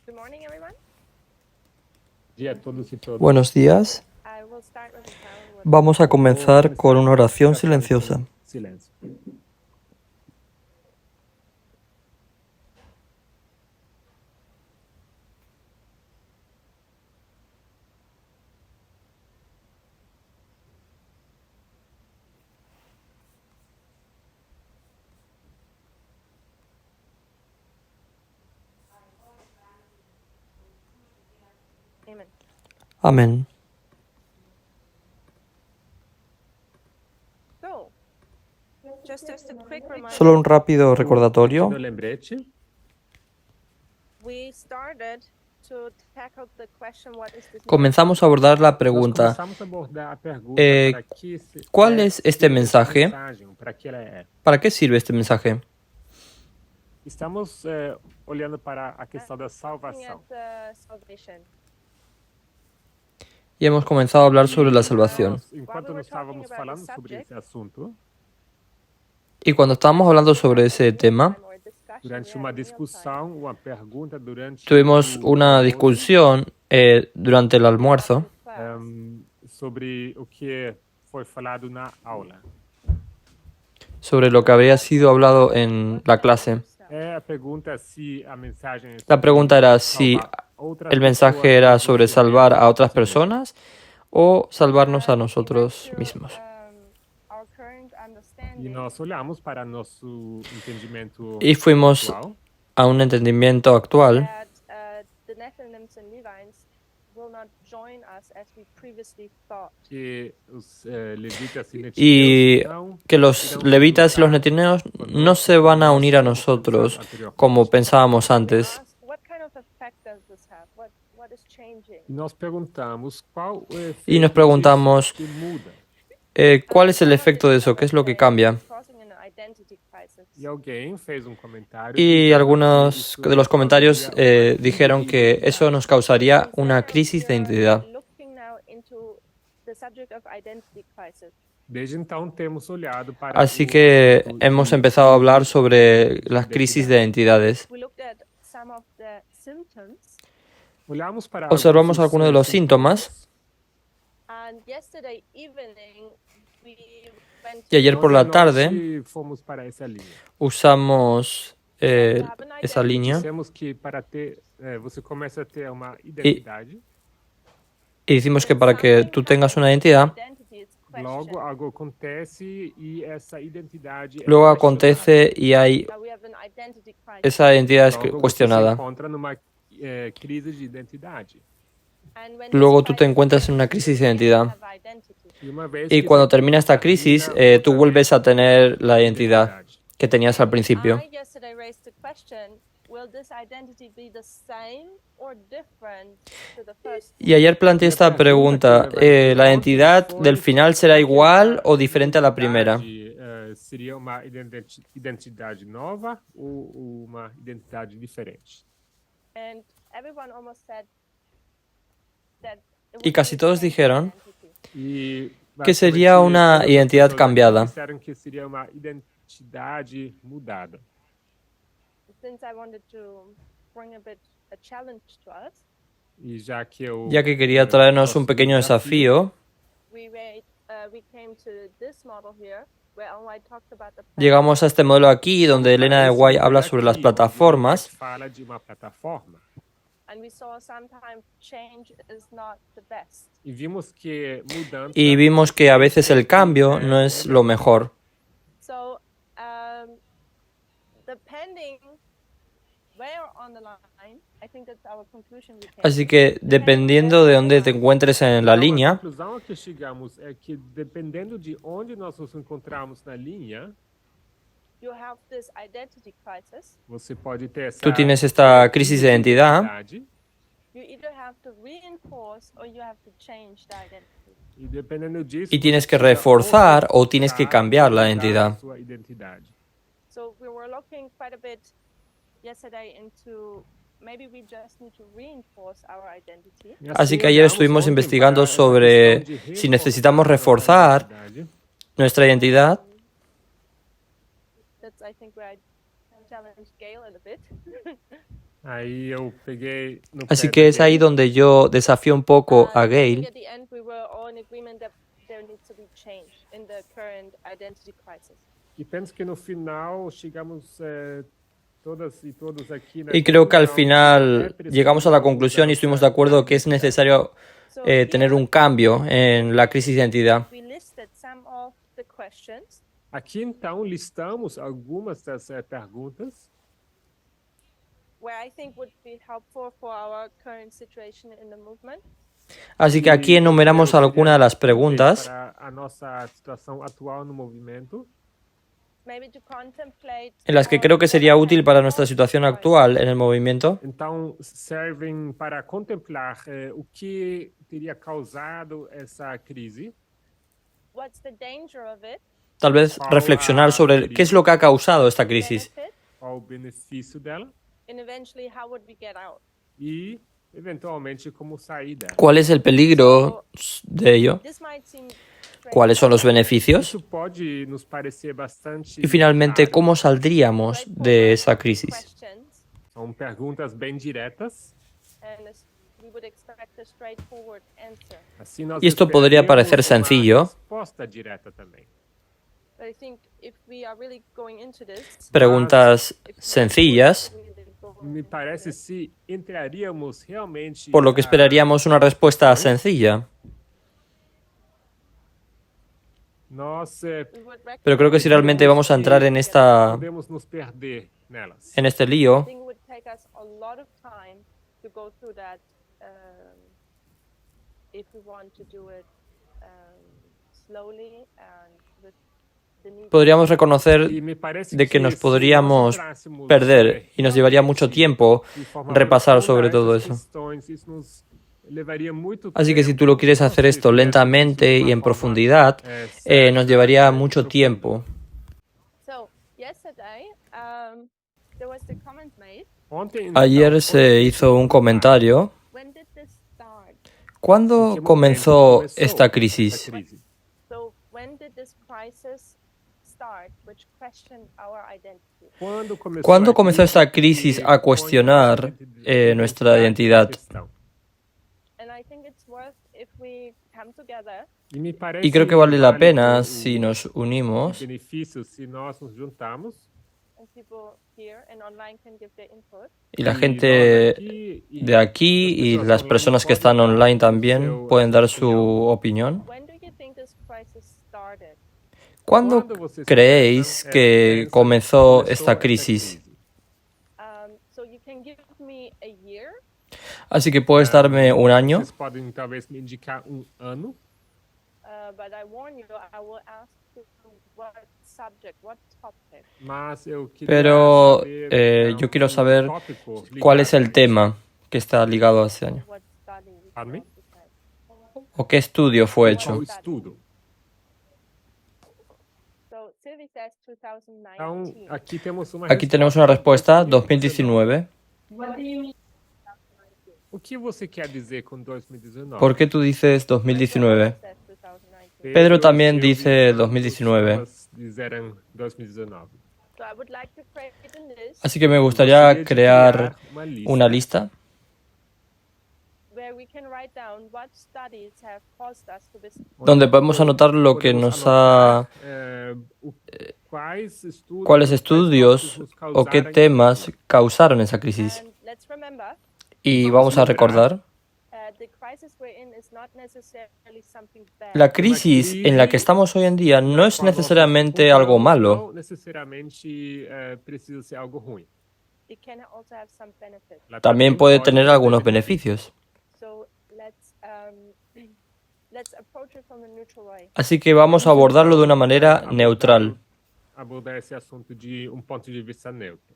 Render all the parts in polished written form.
Good morning, everyone. Dia a todos e todas. Buenos días. I will start with a silent word. Vamos a comenzar Vou con una oración começar com silenciosa. silêncio. Amen. Amén. So, just a quick reminder. Solo un rápido Pequeno recordatorio. lembrete. We started to tackle the question, what is this Comenzamos a abordar la Nós pregunta, começamos a abordar a pergunta para que ¿cuál es este mensaje? mensagem, para que ela é. ¿Para qué sirve este mensaje? Estamos olhando para a questão da looking salvação. at salvation? Y hemos comenzado a hablar sobre la salvación. Enquanto nós estávamos falando sobre esse assunto, Y cuando estábamos hablando sobre ese tema, Or discussion, durante we uma had a meal time. discussão, uma pergunta durante tuvimos o una almoço, discusión durante el almuerzo Class. sobre o que foi falado na aula. sobre lo que habría sido hablado en la clase. A pergunta se a mensagem é La pregunta era si salvar outras el pessoas mensaje era ou sobre você salvar mesmo, a otras você mesmo. personas o salvarnos a We nosotros went to, mismos. Our current E understanding nós olhamos para nosso entendimento Y fuimos atual, a un entendimiento actual that the Nephilims and Levites will not join us as we previously thought. que os levitas e y netineus não que los levitas y los netineos no se van a unir a nosotros como pensábamos antes. Ask, what kind of effect does this have? What is changing? E nós perguntamos qual o efeito Y nos preguntamos, disso que muda. ¿cuál es el efecto de eso? ¿Qué es lo que cambia? Causing an identity crisis. E alguém fez comentário Y dizendo algunos que isso de los comentarios causaria uma dijeron crise de que identidade. eso nos causaría una crisis de We are identidad. looking now into the subject of identity crisis. Desde então temos olhado para Así o que assunto hemos de empezado a hablar sobre de las crisis de identidade. identidades. We looked at some of the symptoms, Olhamos para Observamos alguns algunos de los síntomas and yesterday evening we went y ayer por la Ontem à tarde noite fomos para essa linha. usamos to have an esa identity. línea Dissemos que para ter, você começa a ter uma identidade, y decimos que para que tú tengas una identidad, Identity is logo questioned. algo acontece e essa identidade é luego questionada. acontece y hay Now we have an identity crisis. esa identidad es Logo você se cuestionada. encontra numa crise de identidade. And when Luego this tú te crisis encuentras en una crisis de identidad. have identity. E uma vez Y que cuando essa termina esta crisis, termina, tú outra vuelves a tener la identidad identidade. que tenías al principio. I yesterday raised the question, will this identity be the same or different to the first? Y ayer planteé esta pregunta, ¿la identidad del final será igual o diferente a la primera? Seria uma identidade nova ou uma identidade diferente? And everyone almost said that it Y would casi be todos the same dijeron E que sería una basicamente, identidad todas as pessoas cambiada. disseram que seria uma identidade mudada. Since I wanted to bring a bit a challenge to us, E já que eu Ya que quería traernos un trouxe pequeño desafío, we came to this model here, where Ellen White talked about the llegamos a este modelo aquí donde Elena de White habla sobre las plataformas fala de uma plataforma and we saw sometimes change is not the best. e vimos que mudança y vimos que a veces el cambio no es lo mejor. So, depending where on the line, I think that's our conclusion we came Así to. que dependiendo de dónde te encuentres en la Então, a línea, conclusão a que chegamos é que dependendo de onde nós nos encontramos na linha, You have this identity crisis. você pode ter essa tú tienes esta crisis de identidad You either have to reinforce or you have to change the identity. e dependendo disso y tienes você que precisa reforzar ou o tienes que reforçar cambiar ou la mudar identidad. a sua identidade. So we were looking quite a bit yesterday into maybe we just need to reinforce our identity. E Así assim, que ayer olhamos estuvimos ontem investigando para essa sobre questão de si necesitamos reforçar a reforzar identidade. nuestra identidad. That's I think where I challenged Gail a bit. Aí eu peguei no Así pé que da es ahí Gayle. donde yo desafío un poco a I think Gail. at the end we were all in agreement that there needs to be change in the current identity crisis. E penso que no final chegamos todas e todos aqui na Y creo que al conclusão que é final llegamos a la preciso conclusión y estuvimos de mudança acuerdo na que es identidade. necesario So tener here un cambio en la crisis de identidad. we listed some of the questions Aqui então listamos algumas das perguntas where I think would be helpful for our current situation in the movement. Así que aquí que enumeramos seria algunas de las úteis preguntas para a nossa situação atual no movimento, Maybe to contemplate en las que on creo que what sería has útil para nuestra caused situación the crisis. actual en el movimiento. então servem para contemplar o que teria causado essa crise, What's the danger of it? Tal vez reflexionar sobre qué es lo que ha causado esta crisis Benefit, qual o benefício dela and eventually how would we get out? e eventualmente como sair dela. cuál es el peligro de ello, This might seem strange, cuáles son los beneficios Isso pode nos parecer bastante y finalmente claro. cómo saldríamos de esa crisis. questions, São perguntas bem diretas. and we would expect a straightforward answer. Assim nós Y esto podría esperamos parecer uma sencillo. resposta direta também. But I think if we are really going into this, Preguntas if we are sencillas, really going Me into parece this, se entraríamos realmente por lo que a- esperaríamos una respuesta sencilla. Nós we would Pero creo que si realmente vamos a entrar en podemos nos perder nelas. este I lío, think it would take us a lot of time to go through that if we want to do it slowly and with the need. podríamos reconocer E me parece de que nos se podríamos nós entrássemos, perder y nos llevaría mucho realmente tiempo de forma repasar profunda sobre todo essas eso. questões, isso nos levaría muito Así que si tempo. tú lo quieres Não hacer sei esto se lentamente de y uma en forma, profundidad, certa, nos llevaría mucho profunda. tiempo. So yesterday there was the comment made. Ontem, Ayer então, se hizo un comentario. When did this start? ¿En ¿Cuándo qué comenzó momento esta esta crisis? crise? So when did this crisis start, which questioned our identity? ¿Cuándo comenzó esta crisis a cuestionar nuestra identidad? And I think it's worth if we come together Y creo que vale la pena si nos unimos benefícios se nós nos juntamos and people here and online can give their input. y la y gente nós de aquí y las personas que están online también pueden dar su opinión. When do you think this crisis started? ¿Cuándo creéis que comenzó esta crisis? So you can give me a year, Así que puedes darme un año, Vocês podem talvez me indicar ano, but I warn you, I will ask you what subject, what topic. mas eu queria pero saber, yo quiero saber tópico cuál es el ligado a tema que está ligado a ese año. What study you Pardon me? want to say. ¿O qué estudio fue isso. Qual hecho? estudo? So Sylvie says Então, 2019. aqui temos uma Aquí tenemos una respuesta, 2019. O que você quer dizer com 2019? ¿Por qué tú dices 2019? Says 2019. Pedro también e dice ambos 2019. ambas disseram 2019. So I would like to create a list Así que me Gostaria gustaría de crear criar una lista where we can write down what studies have caused us to this. donde podemos anotar lo que Podemos nos ha, cuáles estudios o qué temas causaron esa crisis. And let's remember, Y vamos a recordar, the crisis we're in is not necessarily something bad. la crisis en la que estamos hoy en día no es necesariamente algo malo. Não necessariamente precisa ser algo ruim. It can also have some benefits. Ela También também puede pode tener ter algunos benefícios. beneficios. So let's approach it from a neutral way. Así que vamos a abordarlo de una manera neutral. Abordar esse assunto de ponto de vista neutro.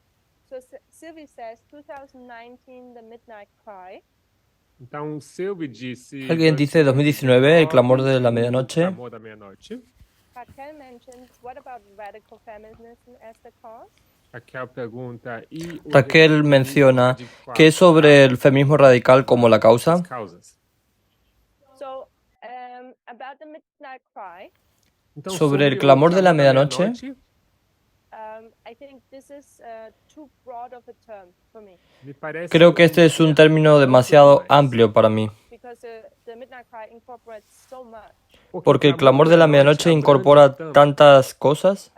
So Sylvie says 2019, the midnight cry. Então, Sylvie disse... Alguien dice 2019, el clamor de la medianoche. O clamor da meia-noite. Raquel mentions, what about radical feminism as the cause? Raquel pergunta... E o Raquel feminismo menciona radical? que es sobre el feminismo radical como la causa. As causas. So about the midnight cry, Então, Sobre el o clamor de la clamor medianoche. I think this is too broad of a term for me Me parece Creo que este es un término demasiado amplio para mí, because the midnight cry incorporates so much. porque el clamor de la medianoche incorpora tantas cosas.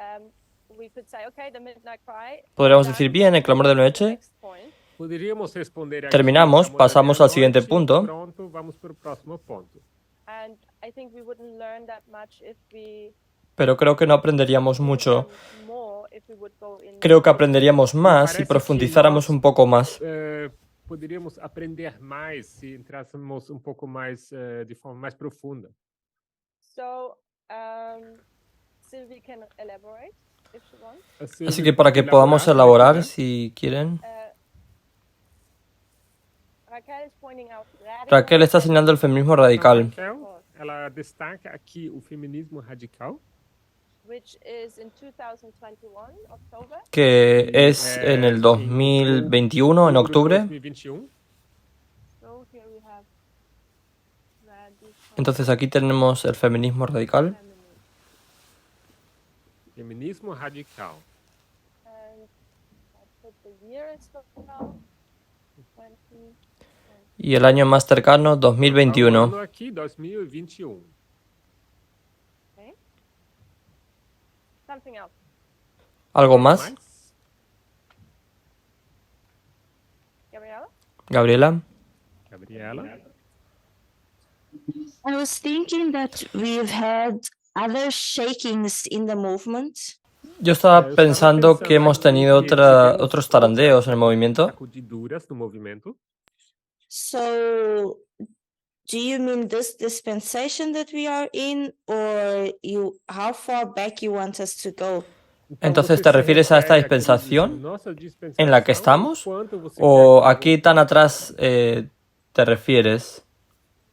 We could say, okay, the midnight cry. Podríamos done, decir, bien, el clamor de la let's go to the noche. next point. Poderíamos responder aqui, Terminamos, clamor da pasamos al siguiente meia-noite, punto. Pronto, vamos para o próximo ponto. And I think we wouldn't learn that much if we Pero creo que no aprenderíamos mucho. learn more if we would go in. Creo que aprenderíamos más si profundizáramos un poco más. Poderíamos aprender mais se entrássemos pouco mais de forma mais profunda. So, Sylvie can elaborate if she wants. Así que para que podamos elaborar, si quieren. Raquel is pointing out Raquel está señalando el feminismo radical, Raquel, ela destaca aqui o feminismo radical, which is in 2021, October. que es en el 2021, en octubre. 2021. So here we have radical Entonces aquí tenemos el feminismo radical. feminism. Feminismo radical. And I put the year as well. 20. Y el año más cercano, O 2021. ano aqui, 2021. Okay. Something else. ¿Algo más? Mais? Gabriela? Gabriela. Gabriela? I was thinking that we've had other shakings in the movement. Yo estaba pensando que hemos tenido otros tarandeos en el movimiento. Sacudiduras no movimento. So, do you mean this dispensation that we are in, or how far back you want us to go? Entonces, você ¿te se refieres a esta refere dispensación nossa dispensação, en la que estamos? quanto você ¿O quer que aquí tan atrás te refieres?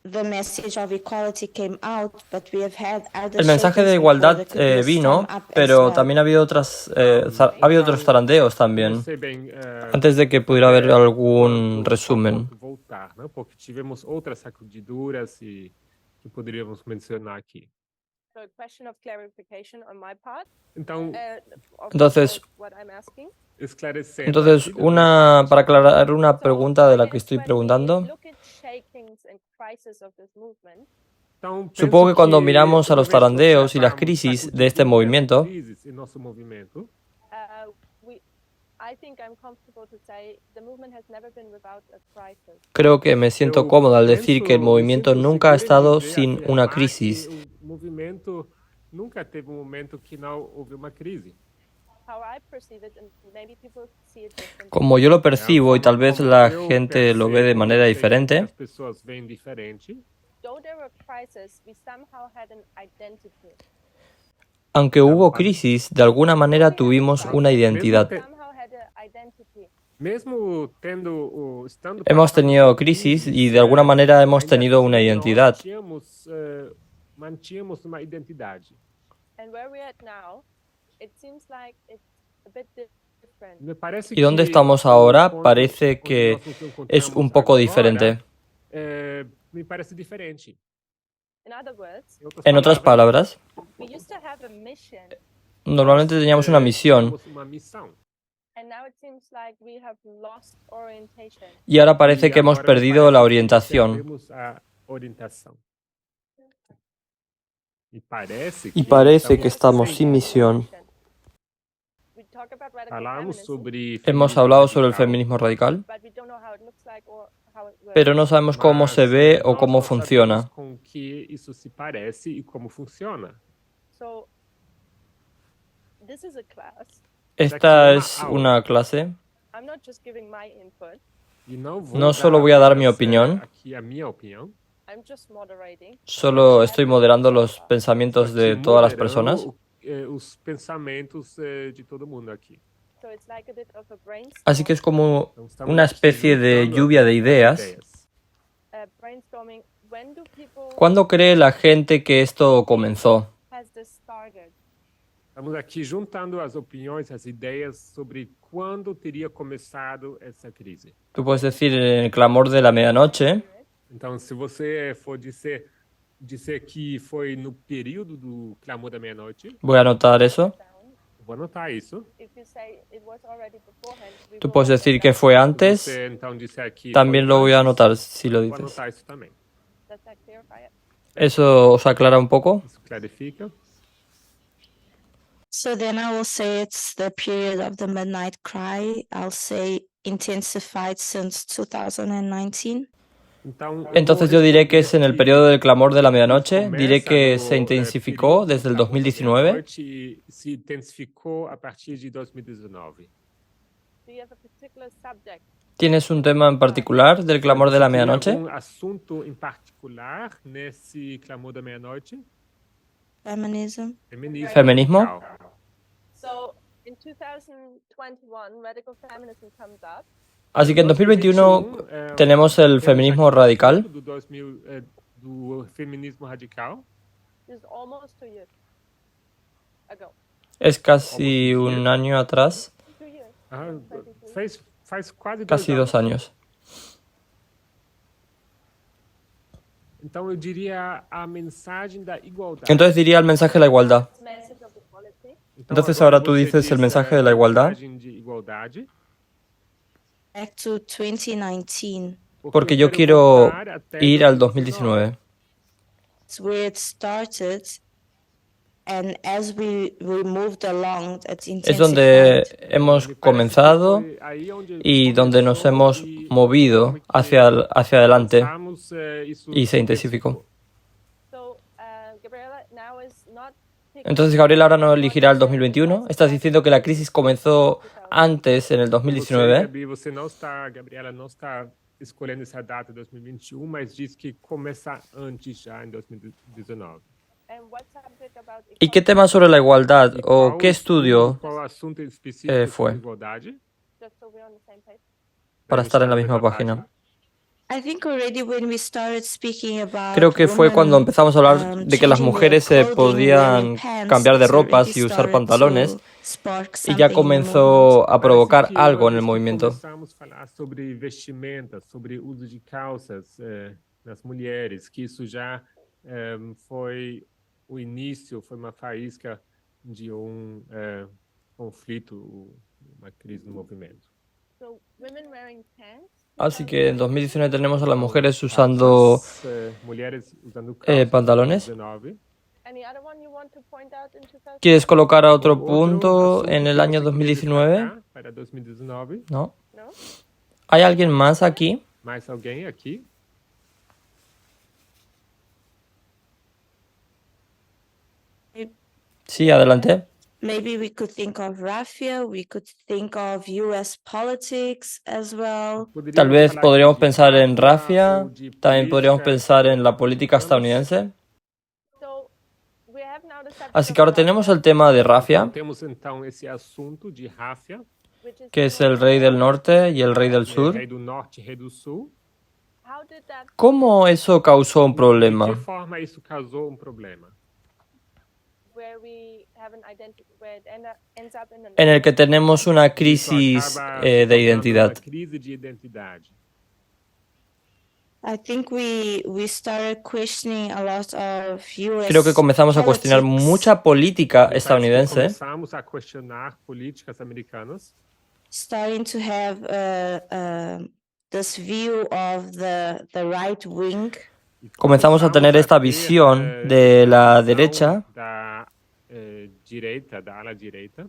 The message of equality came out, but we have had other El mensaje de shakings before. igualdad There could be a vino, storm up as pero well. también ha habido ha habido otros tarandeos también. Não sei bem, Antes de que pudiera haber algún resumen. quanto voltar, né? Porque tivemos outras sacudiduras e que poderíamos mencionar aqui. So a question of clarification on my part. Então, Of Entonces- what I'm asking. esclarecendo. Entonces, aqui, né? para aclarar una pregunta de la que I guess estoy when we preguntando. look at shakings and crises of this movement, Então, Supongo penso que cuando miramos a los uma vez que tarandeos y las observamos crisis de este sacudiduras, movimiento, crises em nosso movimento, I think I'm comfortable to say the movement has never been without a crisis. creo que me siento eu cómodo al decir que el penso- movimiento me sinto nunca ha seguro em estado dizer, sin afirmar una que crisis. O movimento nunca teve momento que não houve uma crise. How I perceive it, and maybe people see it differently. Como yo lo percibo y A tal forma vez como la eu gente lo ve de percebo, manera sei que diferente, as pessoas veem diferente. Though there were crises, we somehow had an identity. aunque hubo crisis, de alguna manera tuvimos una identidad. Somehow had an identity. Mesmo estando Hemos passando tenido por crisis crises, y de alguna manera hemos ainda tenido una assim, identidad. nós mantínhamos uma identidade. And where we're at now, it seems like it's a bit different. Me parece ¿Y dónde que estamos o ahora? ponto Parece onde que nós nos es encontramos un poco agora, diferente. Me parece diferente. In other words, En otras palabras, we used to have a mission, normalmente teníamos una misión teníamos uma missão. and now it seems like we have lost orientation. y ahora parece E que hemos agora me perdido parece la que orientación. perdemos a orientação. Y parece que estamos sin misión. We talk about radical Falamos feminism, sobre Hemos feminismo hablado sobre el radical, feminismo radical, but we don't know how it looks like or how it works. pero no sabemos cómo mas se ve o nós cómo não funciona. sabemos com que isso se parece e como funciona. So, this is a class. Esta es una clase. I'm not just giving my input. E não vou No solo voy a dar mi apenas, opinión. aqui a minha opinião. I'm just moderating. Solo estoy moderando los pensamientos de Aqui todas las moderando personas. Os pensamentos de todo mundo aqui. So it's like a bit of a brainstorm. Así que es como Então, estamos una aqui especie de juntando lluvia de as ideas. Brainstorming. When do people ¿Cuándo cree la gente que esto comenzó? has this started? Estamos aqui juntando as opiniões, as ideias sobre quando teria começado essa crise. Tú puedes decir en el clamor de la medianoche, Então, se você for dizer que foi no período do clamor da meia-noite, voy a anotar eso. Vou anotar isso. If you say it was already beforehand, we Tú will puedes also decir que adopt fue Se antes, você então disser aqui también foi lo voy a antes, anotar si lo vou dices. anotar isso também. Does that clarify it? ¿Eso os aclara un poco? Isso clarifica. So then I will say it's the period of the midnight cry. I'll say intensified since 2019. Então, eu Entonces vou yo diré que es responder en el que periodo del clamor de la medianoche. começa Diré que se no, intensificó período do desde el clamor da 2019. meia-noite e se intensificou a partir de 2019. Do you have a particular subject? ¿Tienes un tema en particular del clamor de la Você tem medianoche? algum assunto em particular nesse clamor da meia-noite? Feminism. Feminismo. Feminismo. radical. So in 2021, radical feminism comes up. Así que en 2021 tenemos el feminismo radical. Do feminismo radical. This is almost 2 years ago. Es casi un año atrás, 2 years. Ah, 2023. faz quase casi 2 años. Então eu diria a mensagem da igualdade. Entonces diría el mensaje de la igualdad. Message of equality. Então, Entonces agora ahora tú você dices diz el mensaje a de la igualdad. mensagem de igualdade. Back to 2019. Porque yo quero quiero voltar até ir al 2019. 2019. It's where it started. And as we moved along, it Es donde intensified. hemos Me parece que comenzado foi aí onde y donde nos começou hemos e movido conforme que hacia adelante avançamos, isso y se intensificó. So Gabriela now is not Entonces Gabriel ahora no elegirá el 2021. Estás diciendo que la crisis comenzó antes, en el Você, 2019. Gabi, você não está, Gabriela, não está escolhendo essa data de 2021, mas diz que começa antes já em 2019. and what subject about ¿Y qué equality? tema sobre la igualdad E o qual qué estudio qual assunto específico fue? sobre igualdade? Just so we're on the same page. para estar en la misma mesma página? I think already when we started speaking about Creo que fue cuando women, empezamos a hablar de que las changing their mujeres se clothing, podían wearing pants, cambiar de it's ropas already y usar started pantalones to spark y ya something in the movement. comenzó a provocar Parece que algo en uma el vez que movimiento. começamos a falar sobre vestimenta, sobre uso de calças nas mulheres, que isso já foi o início, foi uma faísca de conflito, uma crise no movimento. So women wearing pants. Así que en 2019 tenemos a las mujeres usando mulheres usando calças, pantalones. 2019. Any other one you want to point out in 2000? ¿Quieres colocar a otro Outro punto assunto en el que año você queria 2019? destacar para 2019. ¿No? No? ¿Hay alguien más aquí? Mais alguém aqui? Sí, adelante. Maybe we could think of Raffia, we could think of US politics as well. Tal vez falar podríamos de pensar en África Rafia, ou de también podríamos política pensar en la política americana. estadounidense. So we have now the subject Así of que ahora tenemos Russia, el tema de Rafia, Temos então esse assunto de Rafia, which is que es the el rey del norte y el rey del sur. rei do norte e rei do sul. How did that ¿Cómo eso causó un De que problema? forma isso causou problema? where we have an identity where it ends up in an En el que tenemos una Isso crisis acaba de se tornando identidad. uma crise de identidade. I think we started questioning a lot of US Creo que comenzamos a cuestionar politics. mucha política Parece que estadounidense. começamos a questionar políticas americanas, Starting to have this view of the right wing. e Comenzamos a tener esta ter, visión de la visão derecha da direita, da ala direita.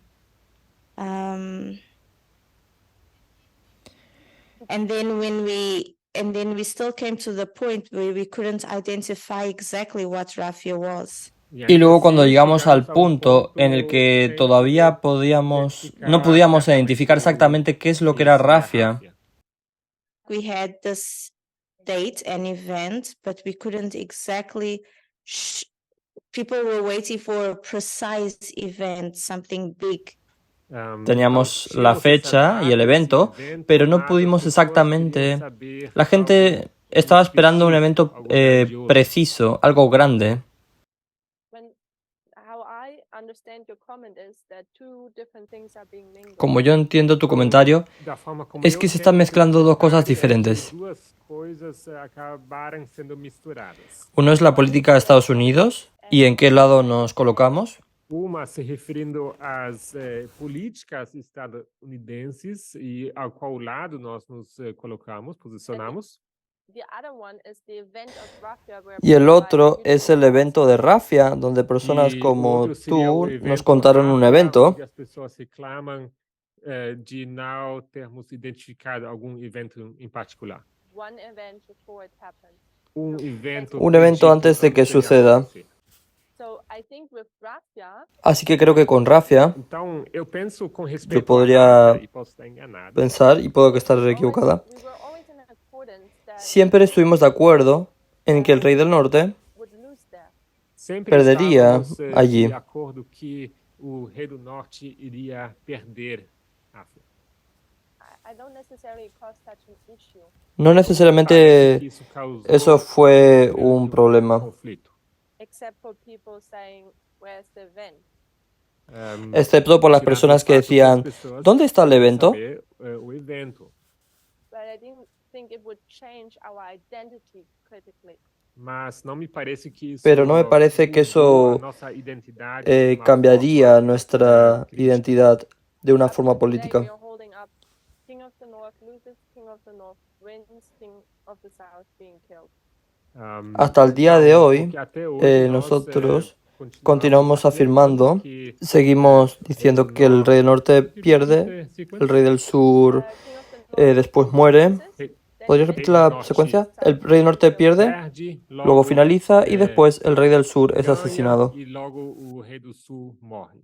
Um, and then we still came to the point where we couldn't identify exactly what Raffia was. y luego cuando assim llegamos al chegamos a punto en el que sem todavía no podíamos identificar exactamente qué es lo que era isso é Rafia. We had this date and event, but we couldn't exactly. People were waiting for a precise event, something big. Teníamos la fecha y el evento, pero no pudimos exactamente. La gente estaba esperando un evento preciso, algo grande. how I understand your comment is that two different things are being mingled. Como yo entiendo tu comentario, Da forma como es eu que se entendo están mezclando dos cosas que diferentes. duas coisas acabaram sendo misturadas. Uno es la política de Estados Unidos y en qué lado nos colocamos. Uma se referindo às políticas estadunidenses e ao qual lado nós nos colocamos, posicionamos. The other one is the event of Raffia, where Y el people otro buy es el beautiful evento de Rafia, donde personas E o como outro seria o tú nos evento contaron un Rafia, evento onde as pessoas reclamam de não termos identificado algum evento em particular. one event before it happens. Evento Un evento predito antes de que de suceda. acontecer. So I think with Raffia, Así que creo que con Rafia Então, eu penso com yo respeito podría Rafia, e posso estar enganado, pensar, y puedo estar we equivocada, were always in accordance that siempre estuvimos de acuerdo en que el rey del norte would lose there. sempre perdería estávamos allí. de acordo que o rei do norte iria perder Rafia. I don't necessarily cause such an issue. No Parece necesariamente que isso causou eso fue grande un problema, conflito. Except for people saying, where's the event? excepto por las Tirando personas o que fato que decían, as pessoas ¿dónde está el querem evento? saber, o evento. But I didn't think it would change our identity critically. Mas não me parece que isso Pero no me parece que mudou a eso nossa identidade de uma cambiaría forma, nuestra crítica. identidad de una But forma today we política. are holding up King of the North loses, King of the North wins, King of the South being killed. Hasta el día de hoy, Porque até hoje nós, nosotros continuamos afirmando, que seguimos diciendo que el rey del norte pierde, el rey del sur King of the North después muere. loses, then ¿Podrías wins, repetir la norte secuencia? El rey del norte pierde, perde, luego finaliza y después el rey del sur es ganha asesinado. e logo o rei do sul morre.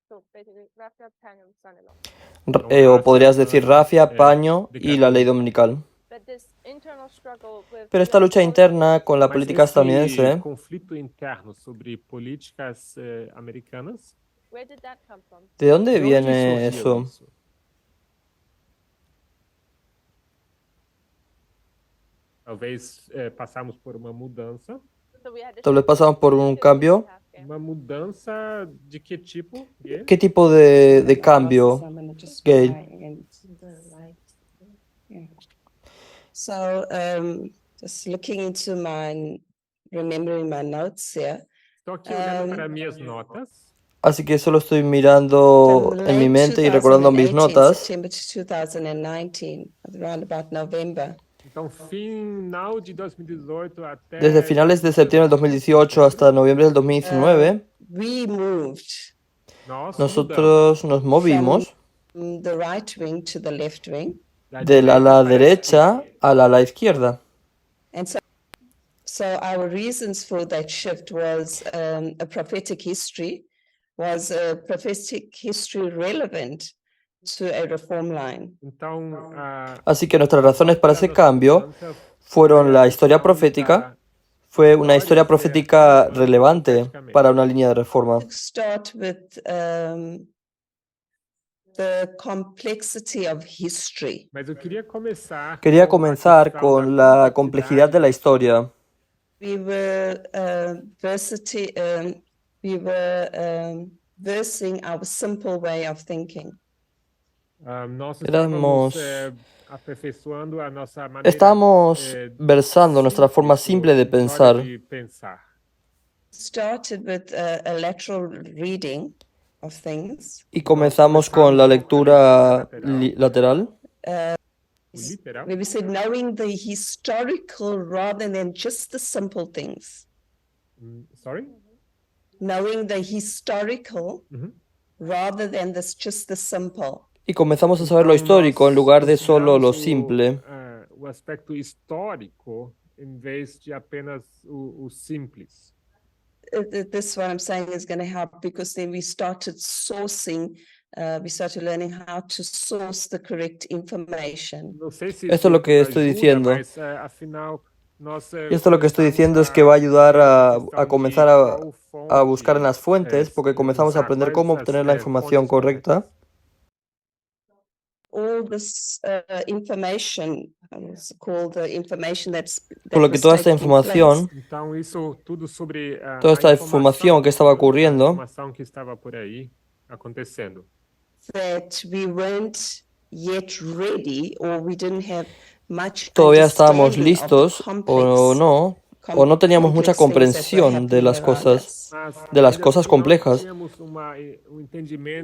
So basically, Raffia, Panium, son-in-law. O podrías decir Rafia, Paño y la ley dominical. But this internal struggle with Pero esta lucha interna con la Mas política esse estadounidense, conflito interno sobre políticas americanas, where did that come from? ¿de dónde de onde viene surgiu eso? isso? Talvez passamos por uma mudança. So we had a Tal vez shift pasamos por in un leadership cambio. in healthcare. Uma mudança de que tipo? Gui? ¿Qué tipo de cambio, Gail? So, just looking into remembering my notes here. Estou aqui olhando para minhas notas. Así que solo estoy mirando From en mi late mente y recordando mis 2018, notas. September to 2019, around about November. Então, final de 2018 até Desde finales de septiembre del 2018 hasta noviembre del 2019, We moved nós nosotros nos movimos from the right wing to the left wing. mudamos del da ala direita para a derecha esquerda. al ala izquierda. And so our reasons for that shift was a prophetic history. Was a prophetic history relevant to a reform line? Então, Así que nuestras razones para ese cambio fueron la historia profética, fue una historia profética relevante para una línea de reforma. Start with the complexity of history. Mas eu queria começar Quería com a comenzar questão con da la complejidad de la historia. We were versing our simple way of thinking. Nós Éramos- estávamos aperfeiçoando a nossa maneira Estamos versando nuestra forma simple de pensar. de pensar. Started with a lateral reading of things. Y comenzamos con la lectura lateral, Literal. Where we said knowing the historical rather than just the simple things. Sorry? Knowing the historical Uhum. rather than just the simple. y comenzamos a saber lo histórico en lugar de solo lo simple. O aspecto histórico em vez de apenas o simples. This is what I'm saying is going to help, because then we started sourcing, we started learning how to source the correct information. Não sei se Esto es lo que isso estoy ajuda, diciendo. mas afinal nós Y esto lo que estoy diciendo es que va a ayudar a comenzar a buscar en las fuentes, porque comenzamos a aprender cómo obtener la información correcta. All this information is called the information that Por lo que was toda esta taking place. información, Então isso tudo sobre toda esta a información que estaba a ocurriendo, informação que estava por aí acontecendo. That we weren't yet ready, or we didn't have much todavía estábamos understanding of the listos o complex no o no teníamos mucha comprensión de las cosas, de las cosas complejas,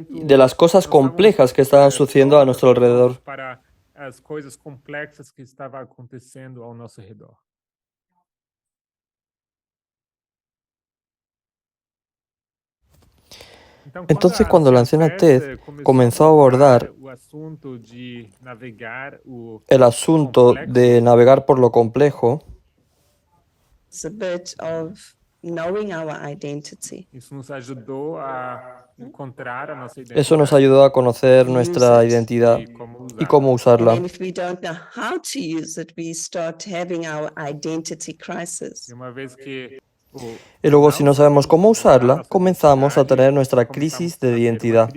de las cosas complejas que estaban sucediendo a nuestro alrededor. Para as coisas complexas que estavam acontecendo ao nosso redor. Entonces, cuando la anciana Ted comenzó a abordar el asunto de navegar por lo complejo, It's a bit of knowing our identity. Isso nos ajudou a encontrar a nossa identidade. eso nos ayudó a conocer nuestra identidad y cómo And usarla. then if we don't know how to use it, we start having our identity crisis. E uma vez que Y luego, si no sabemos cómo usarla, comenzamos a tener nuestra crisis de identidad.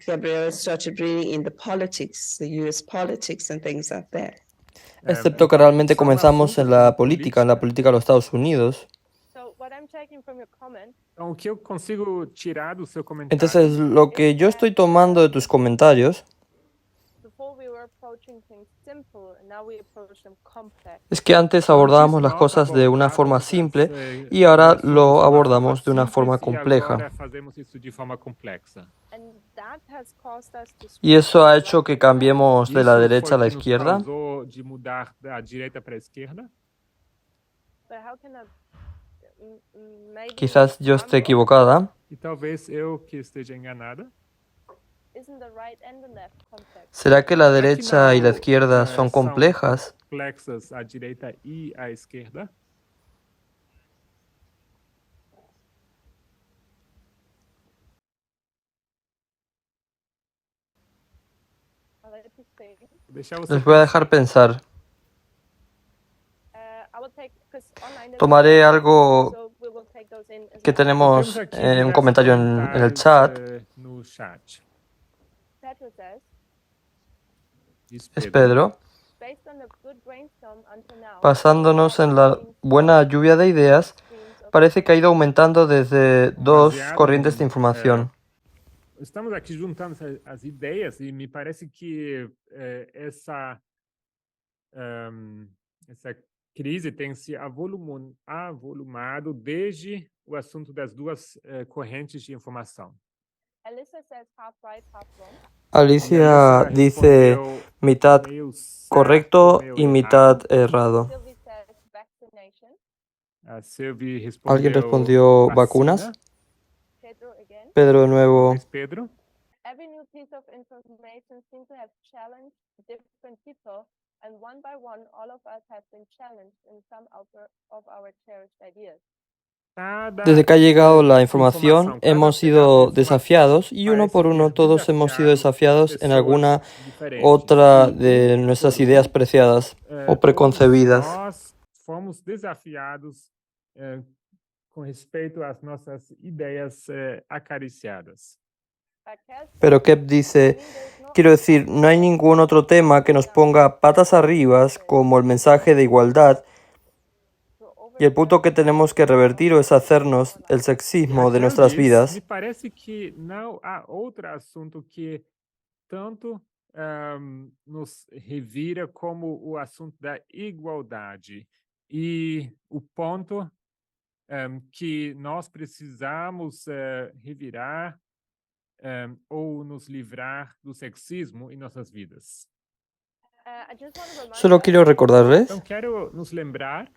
Gabrielle started bringing in the politics, the US politics and things like that. Excepto que realmente comenzamos en la política de los Estados Unidos. So what I'm taking from your comment Então, o que eu consigo tirar do seu comentário Entonces, lo que yo estoy tomando de tus comentarios before we were approaching things simple and now we approach them complex. es que antes abordábamos las cosas de una forma simple y ahora lo abordamos de una forma compleja. Agora fazemos isso de forma complexa. And that has caused us to Y eso ha hecho que cambiemos de la Isso derecha a la foi o que nos izquierda. causou de mudar da direita para a esquerda. but how can maybe Quizás yo esté equivocada. E talvez eu que esteja enganada. isn't the right and the left complex? ¿Será que la Será que derecha y la não, izquierda son são complejas? complexas a direita e a esquerda? I'll let you think. Deixar você Les voy a dejar pensar. I will take, 'cause online there's Tomaré a- algo so we will take those in as que well. tenemos Temos aqui un diversos comentario en el chat. no chat. Pedro says, Diz Es Pedro. based on a good brainstorm until now, Basándonos en la buena lluvia de ideas, streams of parece que ha ido aumentando desde dos Baseado corrientes de em, información. Estamos aqui juntando as ideias e me parece que essa crise tem se avolumado desde o assunto das duas correntes de informação. Alyssa says half right, half wrong. Alicia Melissa dice respondeu mitad meio certo, correcto meio y errado. mitad errado. Sylvie says vaccination. A Sylvie respondeu ¿Alguien respondió vacina. vacunas? Pedro again. Pedro de nuevo. Mas Pedro, Every new piece of information seems to have challenged different people, and one by one, all of us have been challenged in some of our cherished ideas. Desde que ha llegado la información, cada hemos sido pedaço de informação desafiados y uno parece por uno ter todos hemos sido desafiado desafiados en pessoas alguna diferentes. otra E de um nuestras por ideas um, preciadas o todos preconcebidas. nós fomos desafiados com respeito às nossas ideias acariciadas. But Cass Pero says, Kep dice, there's no quiero decir, no hay ningún otro tema que nos ponga patas arriba como el mensaje de igualdad to y el punto que tenemos que revertir o es hacernos el sexismo de nuestras Diz, me vidas. parece que não há outro assunto que tanto nos revira como o assunto da igualdade e o ponto que nós precisamos revirar ou nos livrar do sexismo em nossas vidas. I just want to remind Solo us, quiero recordarles, Então, quero nos lembrar,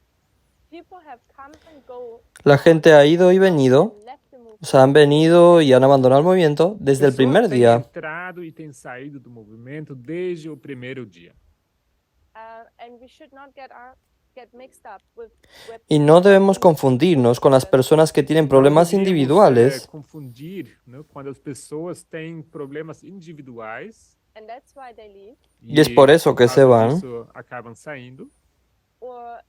people have come and go, la gente ha ido y venido, and left the movement. o sea, han venido y han abandonado el movimiento desde el pessoas primer têm día. entrado e têm saído do movimento desde o primeiro dia. And we should not get mixed up with Y no debemos confundirnos con las personas que tienen problemas Não deveríamos, individuales. confundir, né, quando as pessoas têm problemas individuais and that's why they leave, Y es por eso que se causa van. disso acabam saindo, or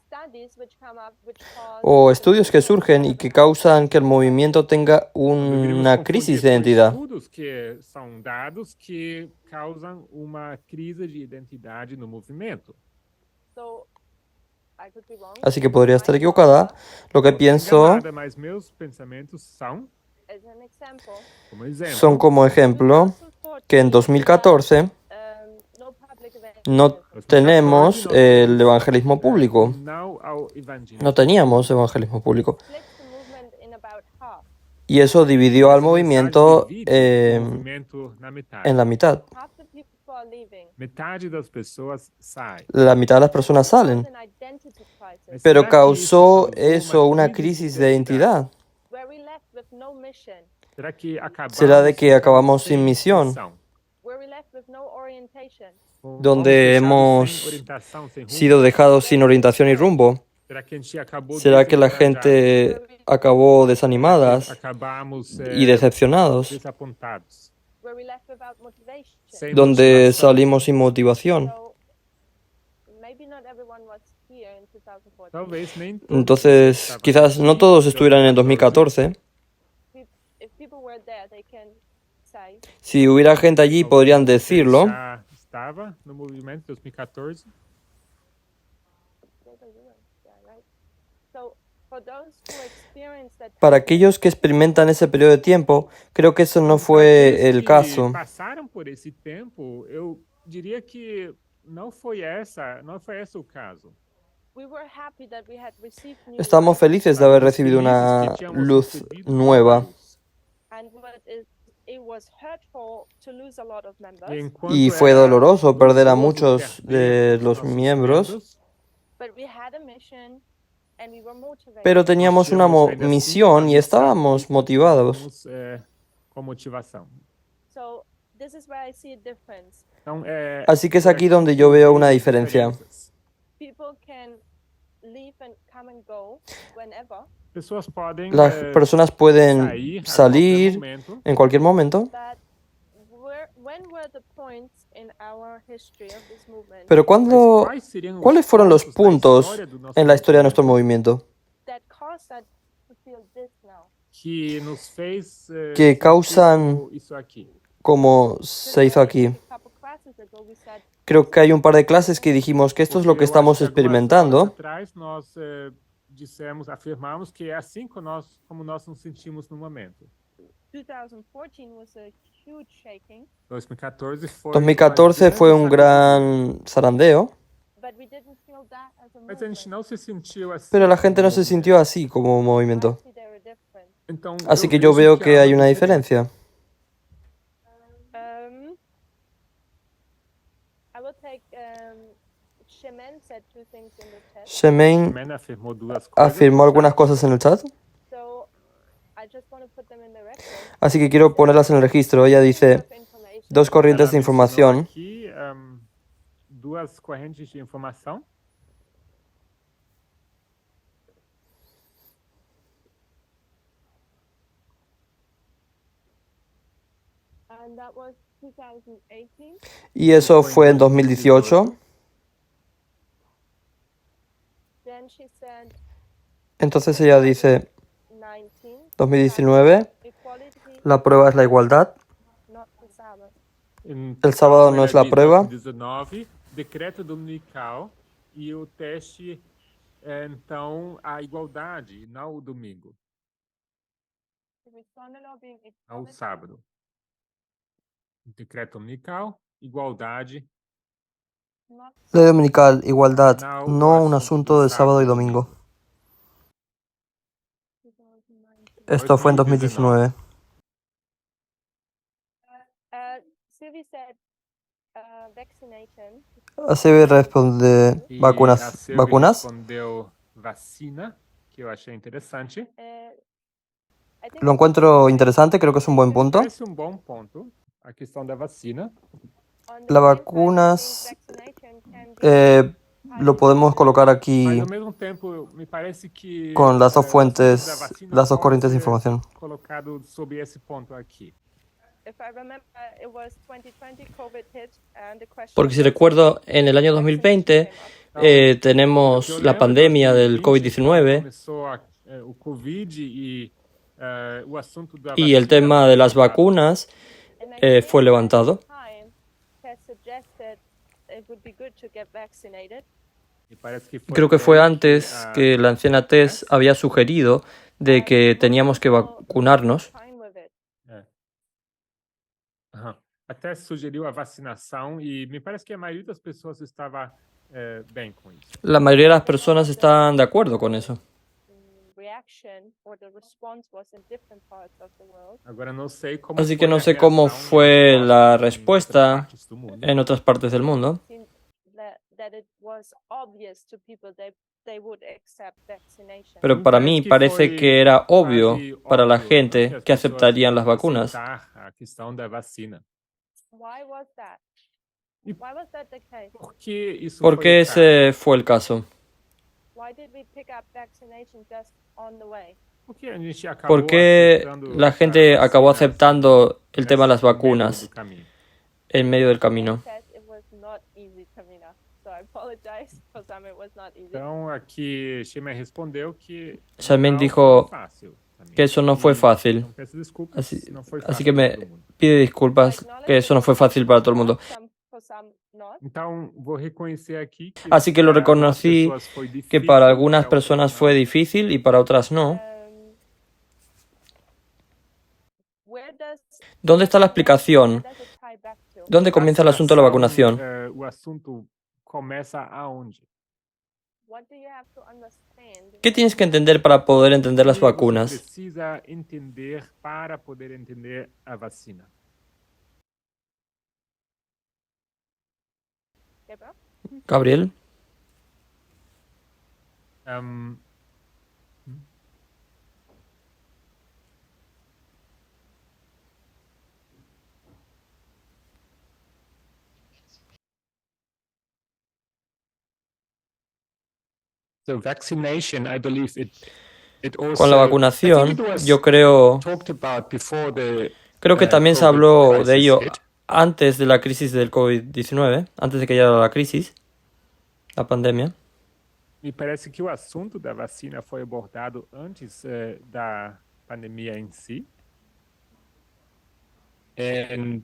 studies which come up which cause O estudios que surgen y que causan que el movimiento tenga Deveríamos una crisis de confundir com identidad. estudos que são dados que causam uma crise de identidade no movimento. so I could be wrong. Así que podría estar equivocada. Lo que Posso estar pienso enganada, mas meus pensamentos são, As an example, como exemplo, son como ejemplo que en 2014 no public events no tenemos el evangelismo público. No teníamos evangelismo público. Splits the movement in about half. Y eso dividió al movimiento movimento na metade. en la mitad. Half the people are leaving. Metade das pessoas sai. La mitad de las personas salen. An identity crisis. Pero ¿Será que causó causó eso una una crisis de identidad. Where we left with no mission. Será que acabamos ¿Será de que acabamos sin misión? missão? Where we left with no orientation. Donde Fomos deixados hemos sem orientação, sem rumo? sido dejados sin orientación y rumbo. Será que a gente acabou ¿Será que la desencorajados? gente acabó desanimadas Acabamos y decepcionados? desapontados, Where we left without motivation. sem Donde motivação. salimos sin motivación. So maybe not everyone was here in 2014. Talvez nem todos Entonces, estavam quizás no aqui todos estuvieran en el 2014. If people were there, they can say. Si hubiera gente allí, podrían decirlo. Já estava no movimento 2014. Yeah, right. So for those who experienced that Para aquellos que experimentan ese periodo de tiempo, creo que eso no fue Aqueles el que caso. passaram por esse tempo, eu diria que não foi esse o caso. we were happy that we had received new Estamos life, felices de haber Estamos recibido felizes una que tínhamos luz recebido nueva. luz. and what it was hurtful to lose a lot of members, Enquanto Y fue era doloroso perder a doloroso muchos de perder los nossos miembros, but we had a mission and we were motivated. pero teníamos una misión y estábamos motivados. estamos, com motivação. So this is where I see a difference. Então, Así que es aquí donde yo veo una diferencia. People can leave and come and go whenever, Pessoas podem Las personas pueden sair a salir qualquer momento, en cualquier momento, but when were the points in our history of this movement pero mas seriam os ¿cuáles fueron los pontos na puntos história do nosso en la historia de nuestro movimento movimiento that caused us to feel this now? que nos fez que sentir causan como isso aqui? como se hizo aquí? A couple classes ago we said Creo que hay un par de clases que dijimos que esto es lo que Porque eu estamos acho que algumas experimentando. aulas atrás nós afirmamos que é assim como nós nos sentimos no momento. 2014 was a huge shaking, 2014 foi 2014 fue un gran zarandeo, but we didn't feel that as a mas a gente movement. não se sentiu assim. pero la gente no se como sintió así como movimiento. I see there are different. Então, Así que yo vejo veo há que hay uma una diferença. diferencia. I will take Shemen said two things in the chat. Shemaine Mena afirmou duas coisas. afirmó algunas cosas en el chat, So I just want to put them in the record. así que quiero ponerlas en el registro. Ella dice, Of information. dos corrientes de Ela mencionou información. aqui duas correntes de informação. And that was 2018. Y eso fue en 2018. Then she said Entonces ella dice, 19. 2019, Equality, la prueba es la igualdad. not the Sabbath. El sábado no es la Ela diz, prueba. 19, decreto dominical e o teste então a igualdade, não o domingo, We responded all being não o equality, sábado. Decreto dominical, igualdade, not Ley dominical, igualdad, no un asunto de sábado y domingo. 2019. Esto fue en 2019. Sylvie said vaccination. Así responde E a vacunas. Silvia ¿Vacunas? respondeu vacina, que eu achei interessante. I think Lo encuentro interesante, creo que es un buen punto. Parece bom ponto a questão da vacina. on the Las same time, vacunas, vaccination can be lo podemos colocar Mas aquí ao mesmo tempo, me parece que con las dos o assunto da fuentes, vacina las dos pode corrientes de ser información. colocado sobre esse ponto aqui. if I remember, it was 2020 COVID hit and the question Porque si was recuerdo, en el año 2020 tenemos Eu la lembro, pandemia del 2020, quando COVID-19 começou o Covid e o assunto da y el vacina tema foi de las colocado. vacunas and I fue think levantado. at the time, has suggested it would be good to get vaccinated. E parece que foi Creo que fue ela antes a- que la anciana Tess había sugerido de que teníamos que vacunarnos. Fine with it. Aham. até sugeriu a vacinação e me parece que a maioria das pessoas estava bem com isso. La mayoría de las personas están de acuerdo con eso. Reaction or the response was in different parts of the world. Agora não sei como Así que foi no a sé cómo reação e a fue la resposta em outras respuesta partes do mundo. en otras partes del mundo, Seemed that it was obvious to people that they would accept vaccination. pero para mí parece que era obvio para la gente que aceptarían las vacunas. A questão da vacina. Why was that? E- Why was that the case? Por que isso ¿Por foi qué o caso? ese fue el caso? Why did we pick up vaccination just on the way? Porque a gente acabou ¿Por qué aceitando la gente a acabó vacina aceptando el tema de las nesse meio vacunas do caminho? en medio del I camino? said it was not easy, Tamina. So I apologize for some it was not easy. Então, aqui, Sheima respondeu que Charmaine não dijo foi fácil também. que eso no fue E, fácil. então, peço desculpas, Así, não foi así fácil que para me todo mundo. pide disculpas que eso no fue fácil para todo el mundo. For some not. Então, vou reconhecer aqui que Así que lo para algumas reconocí pessoas foi que difícil, para algunas para personas outras fue não. difícil y para otras no. Where does ¿Dónde está la where explicación? does it tie back to? ¿Dónde comienza el asunto de la vacunación? O assunto começa aonde? What do you have to understand? ¿Qué tienes que entender para poder entender las O que você vacunas? precisa entender para poder entender a vacina. Gabriel? Gabriel, Um, So vaccination, I believe it also, con la vacunación, yo creo talked about before que también se COVID habló de crisis ello hit. antes de la crisis del COVID-19, antes de que llegara la crisis, la pandemia. Me parece que o assunto da vacina foi abordado antes da pandemia em si. And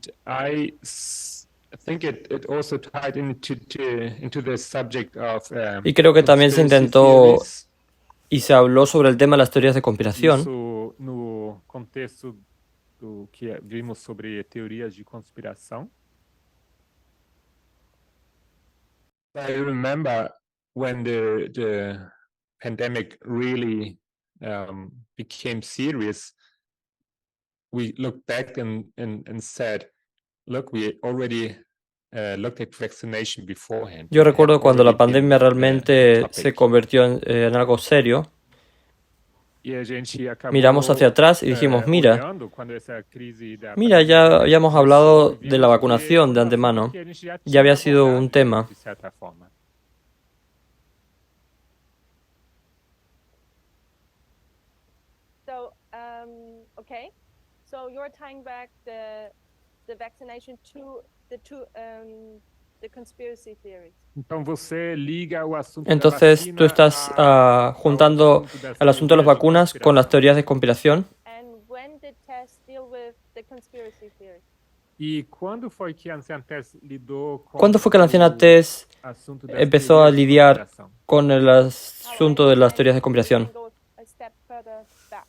think it also tied into the subject of Y creo que también se conspiracy intentó theories. y se habló sobre el tema de las teorías de conspiración. Isso no contexto do que vimos sobre teorias de conspiração. I remember when the pandemic really became serious, we looked back and said, look, we already looked at vaccination beforehand. Yo We had recuerdo cuando la already been pandemia realmente topic. se convirtió en algo serio. E a gente acabou, Miramos hacia atrás y dijimos, mira, olhando quando essa crise da Mira, ya pandemia habíamos começou, hablado vimos de la que vacunación de era um antemano. assunto que a gente já Ya tinha había sido abordado, un tema. de certa forma. So, okay. So you're tying back the vaccination to the conspiracy theories. Então você liga o assunto da Entonces vacina tú estás ao juntando assunto das el asunto de las teorias vacunas con las conspiração. teorías de conspiración. And when did Tess deal with the conspiracy theories? E quando foi que a anciã Tess lidou com ¿Cuándo fue que la anciana o Tess assunto das empezó a teorias de lidiar conspiração? con el asunto de las teorías de conspiración? We can go a step further back.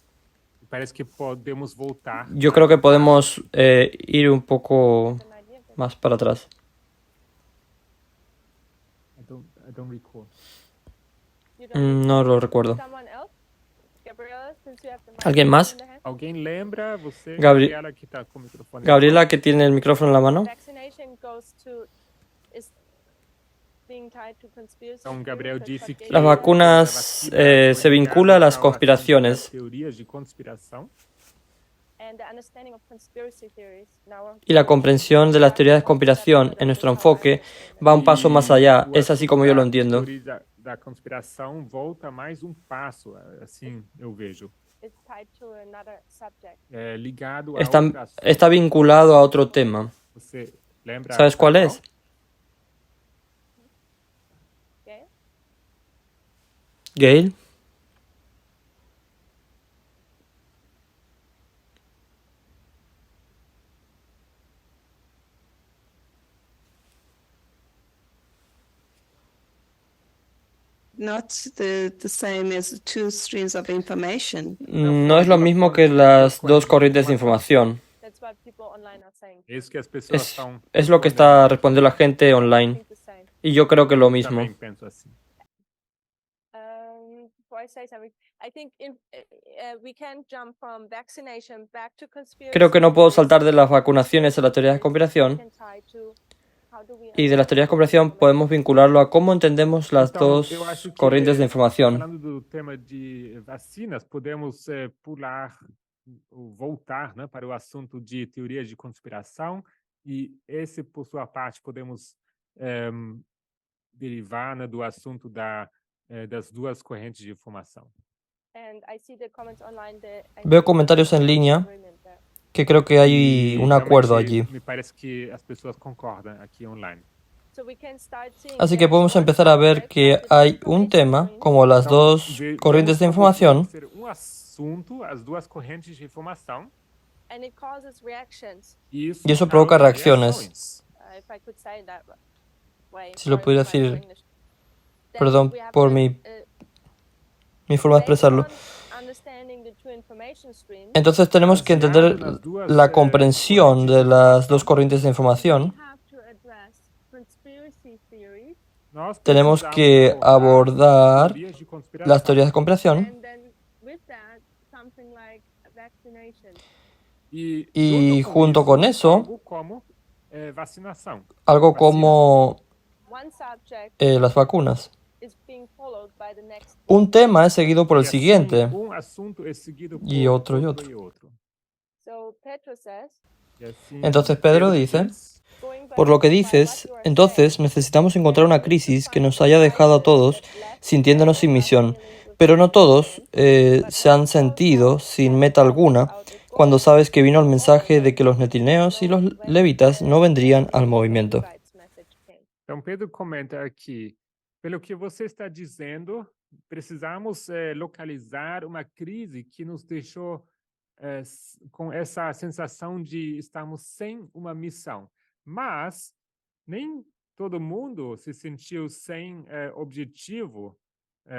Parece que podemos voltar. Yo creo que podemos ir un poco An idea of it. más para atrás. I don't recall. You don't No lo recuerdo. Someone else? Gabriela, since you have the ¿Alguien microphone más? in the hand. Alguém lembra? Você, Gabri- Gabriela, que está com o microfone. Gabriela, que tiene el micrófono en la mano. Vaccination is being tied to conspiracy Então, Gabriel theories, disse but que Las vacunas, a vacina se foi vincula a las ligada ao assunto conspiraciones. das teorias de conspiração. and the understanding of conspiracy theories now Y la comprensión de las teorías de conspiración en nuestro enfoque va un paso más allá. E o Es así como yo lo entiendo. teoria da conspiração volta mais passo, assim eu vejo. it's tied to another subject. É ligado a Está, outro assunto. está vinculado a otro tema. Você lembra? ¿Sabes cuál es? Okay? Gail. Not the same as two streams of information. No es lo mismo que las dos corrientes de información. That's why what people online are saying. É isso que as pessoas Es, estão es lo que está respondiendo la gente I online. think the same. Y yo creo que lo mismo. também penso assim. Before I say something, I think we can jump from vaccination back to conspiracy Creo que no puedo theories, saltar de las vacunaciones a las teorías de which we conspiración. can tie to how do we Y de las teorías de understand conspiración information. podemos vincularlo a cómo entendemos las Então, eu dos acho que, corrientes de información. falando do tema de vacinas, podemos pular, ou voltar, né, para o assunto de teorias de conspiração, e esse, por sua parte, podemos derivar, né, do assunto das duas correntes de informação. And I see the comments online that I Veo think comentarios en there's línea agreement there. que creo que hay E un acuerdo realmente allí. me parece que as pessoas concordam aqui online. So we can start seeing Así que there's podemos one empezar a ver subject que of the hay two un information tema, streams, como las Então, dos corrientes de vemos como información, ser um assunto, as duas correntes de informação, and it causes reactions. e y eso provoca causa reacciones. reações. If I could say it that way. Si lo sorry pudiera for my poor decir, English. Then perdón we have por to, mi forma de based expresarlo. on understanding the two information streams, Entonces tenemos que entender la comprensión de las dos corrientes de we información. have to address conspiracy theories Nós Tenemos precisamos que abordar teorias de conspiração. las teorías de conspiración and then with that something like vaccination. y junto con eso, algo como vacinação. algo como One subject las vacunas. is being followed by the next. Un tema es seguido por el E assim, siguiente. assunto é seguido por Y otro y outro otro. e outro. So Petro says, E assim, Entonces Pedro dice, diz, going by por lo que by what dices, you are entonces saying, necesitamos encontrar una crisis que nos haya dejado a todos sintiéndonos sin misión. Pero no todos se han sentido sin meta alguna cuando sabes que vino el mensaje de que los netineos y los levitas no vendrían al movimiento. Então, Pedro comenta aqui, pelo que você está dizendo, precisamos localizar uma crise que nos deixou com essa sensação de estarmos sem uma missão. Mas nem todo mundo se sentiu sem objetivo,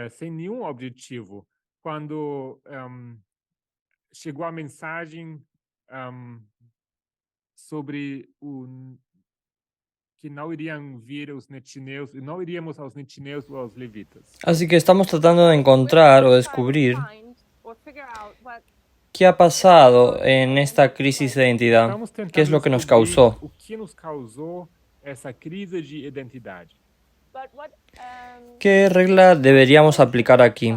sem nenhum objetivo, quando chegou a mensagem sobre que não iriam vir os netineus, e não iríamos aos netineus ou aos levitas. Así que estamos tratando de encontrar o descubrir qué ha pasado en esta crisis de identidad, Estamos tentando qué es lo que nos descobrir causó. o que nos causou essa crise de identidade. ¿Qué regla deberíamos aplicar aquí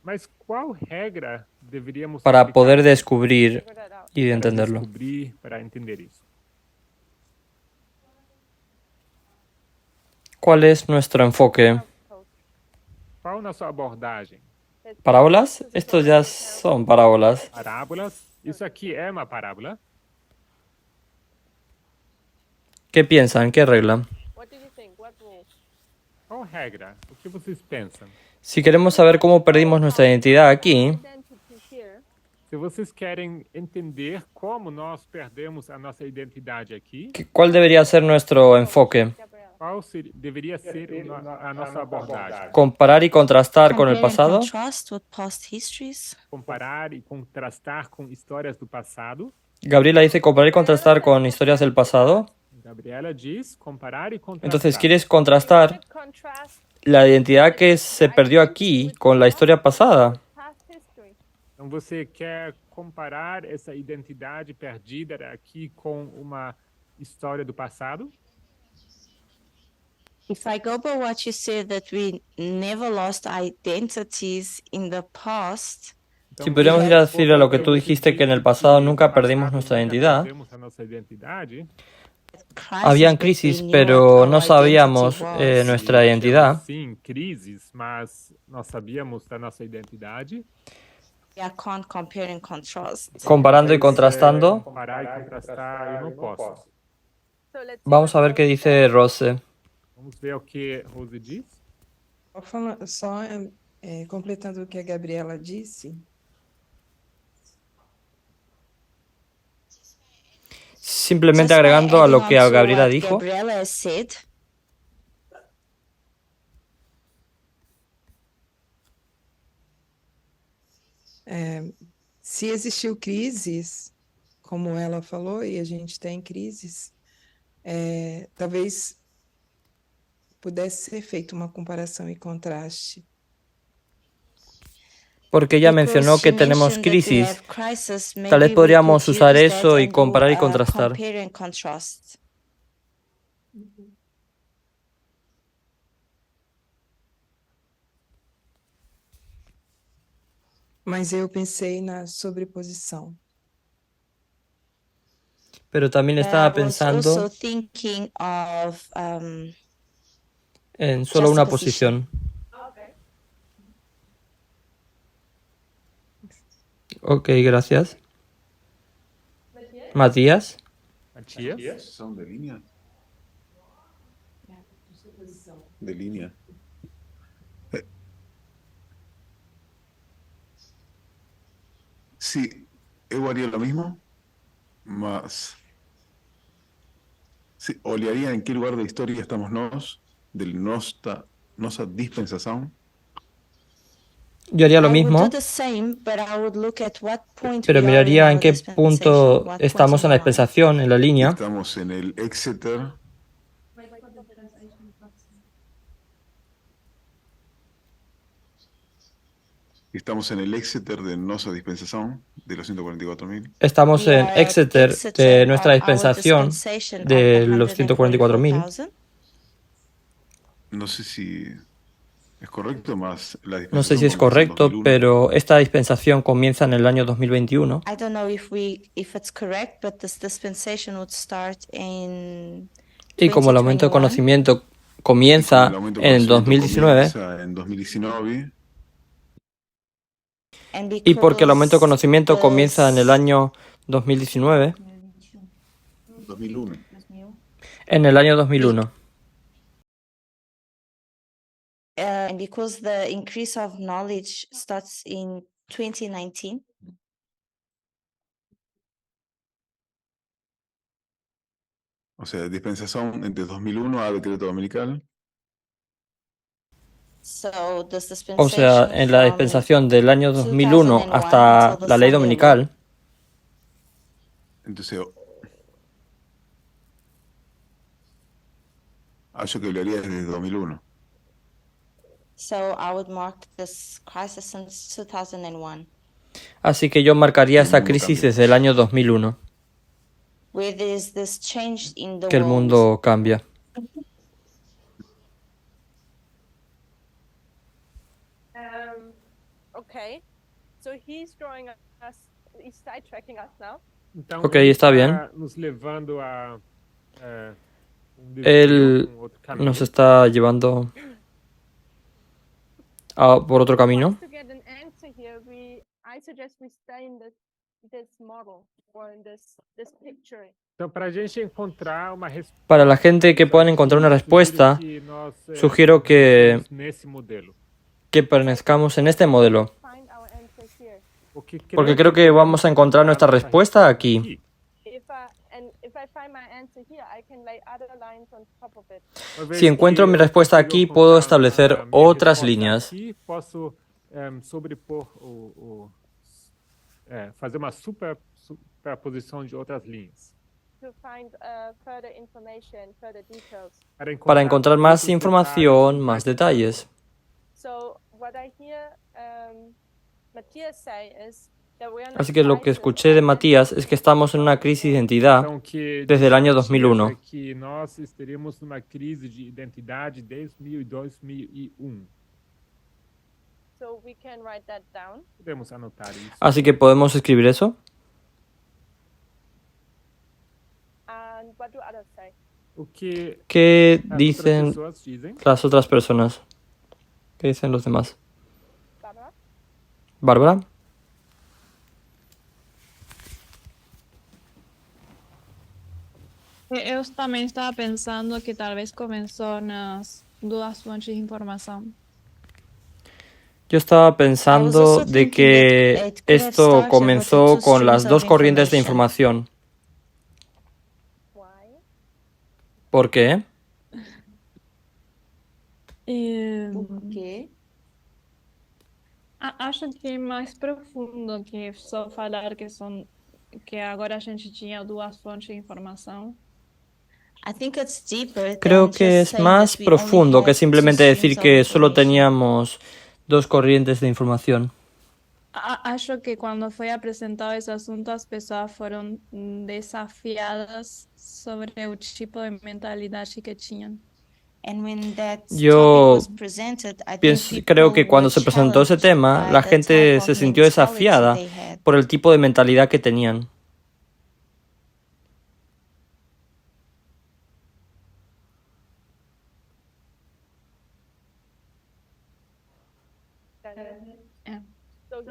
Mas qual regra deveríamos para aplicar poder descubrir y para entenderlo? descobrir, para entender isso? ¿Cuál es nuestro enfoque? Qual a nossa abordagem? ¿Parábolas? Estos ya son parábolas. Parábolas? Isso aqui é uma parábola? ¿Qué piensan? ¿Qué regla? Qual regra? O que vocês pensam? Si queremos saber cómo perdimos nuestra identidad aquí, Se vocês querem entender como nós perdemos a nossa identidade aqui, ¿cuál debería ser nuestro enfoque? qual deveria ser a nossa abordagem? ¿Comparar y contrastar con el Compare and pasado? contrast with past histories. Comparar e contrastar com histórias do passado. Gabriela dice comparar y contrastar con historias del pasado. Gabriela diz comparar e contrastar. Entonces, ¿quieres contrastar la identidad que se perdió aquí con la historia pasada? Então você quer comparar essa identidade perdida aqui com uma história do passado? If I go by what you said, that we never lost identities in the past, Si pudiéramos ir a decir a lo que tú dijiste, que en el pasado nunca perdimos nuestra identidad, Perdemos a nossa identidade. habían crisis, pero no sabíamos nuestra identidad. Sim, crises, mas nós sabíamos da nossa identidade. I can't compare and contrast. Comparando y contrastando, Comparar e contrastar, eu não posso. vamos a ver qué dice Rose. Vamos ver o que Rose diz. Só completando o que a Gabriela disse, Simplemente Just by agregando a lo adding que on to Gabriela what dijo, Gabriela has said, se existiu crises, como ela falou, e a gente tem crises, talvez pudesse ser feita uma comparação e contraste. Porque ella Because mencionó she que tenemos mentioned that we crisis. have crisis, Tal vez maybe we podríamos could usar use that eso y and do comparar y a contrastar. compare and contrast. Mas eu pensei na sobreposição. Pero también I estaba was pensando also thinking of en solo una juxtaposition. posición. Ok, gracias. Matías. Matias? Son de línea. De línea. Sí, eu haría lo mismo, más. Sí, olharía en qué lugar de la historia estamos nos, del nossa dispensação. Yo haría lo I would do mismo, the same, but I would look at what point pero we are in miraría en our qué dispensation, punto what point estamos in en la the line. dispensación, en la línea. Estamos en el Exeter. Estamos en el Exeter de nossa dispensação, de los 144.000. Estamos We en are at Exeter de Exeter nuestra of our dispensación dispensation of de los 144.000. 144,000. No sé si es correcto, más la No sé dispensación si es comienza en correcto, 2001. pero esta dispensación comienza en el año 2021. I don't know if it's correct, but this dispensation would start in Y como el aumento de 2021. conocimiento Y como comienza el aumento de en el conocimiento 2019, comienza en 2019, And y porque el aumento de because conocimiento comienza en el this- año 2019, 2001. en el año 2001. and because the increase of knowledge starts in 2019, O sea, dispensación entre 2001 a decreto dominical. so this O sea, dispensation en la from dispensación del año 2001 2001 hasta until the la ley Sunday law. dominical, Entonces, yo que hablaría desde 2001. So I would mark this crisis since 2001, así que yo marcaría El esa mundo crisis cambia. desde el año 2001, where there's this change in the que el world. mundo cambia. Okay, so he's drawing us, he's sidetracking us now. Então, Ok, ele está bien. nos levando a Él outro caminho. nos está llevando por otro For camino. us to get an answer here, I suggest we stay in this model or in this picture. Então, para a gente encontrar uma resposta, Para la gente que pueda encontrar una respuesta, sugiero que nesse modelo. permanezcamos en este modelo, Find our answer here. porque creo que vamos a encontrar nuestra respuesta aquí. If I find my answer here, I can lay other lines on top of it. Si encuentro mi respuesta aquí, puedo establecer otras líneas. Aqui, posso sobrepor fazer uma superposição de outras linhas. To find further information, further details. Para encontrar más outros información, detalhes, más detalles. So what I hear Matthias say is that we are in a Así que lo que crisis escuché de of Matías es que estamos en una crisis de identidad Então, que desde el año Matias 2001. é que nós estaríamos numa crise de identidade desde 2001. So we can write that down. Podemos anotar isso. Así que podemos escribir eso. And what do others say? O que ¿Qué as outras dicen pessoas dizem? las otras personas? ¿Qué dicen los demás? Barbara? ¿Bárbara? Eu também estava pensando que talvez começou nas duas fontes de informação. Yo estaba pensando de que esto comenzó con las dos corrientes de información. Why? ¿Por qué? Por quê? Acho que é mais profundo que só falar que são que agora a gente tinha duas fontes de informação? I think it's deeper Creo than que just es saying más that we only profundo que had two simplemente decir streams of que solo information. teníamos dos corrientes de información. Acho que quando foi apresentado esse assunto, as pessoas foram desafiadas sobre o tipo de mentalidade que tinham. And when that Yo topic was presented, I think Creo people que cuando were se presentó ese challenged tema, by la the gente type se of sintió mentality desafiada they had. por el tipo de mentalidad que tenían. É. So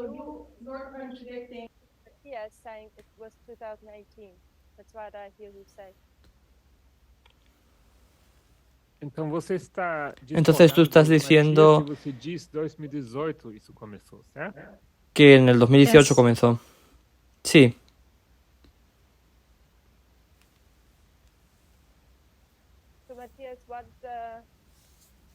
you're contradicting Matthias saying it was 2018. That's what I hear you say. Então você está Entonces tú estás discordando, diciendo Matias, que você diz 2018 isso começou, certo? que en el 2018 Yes. comenzó. Sí. So Matthias, what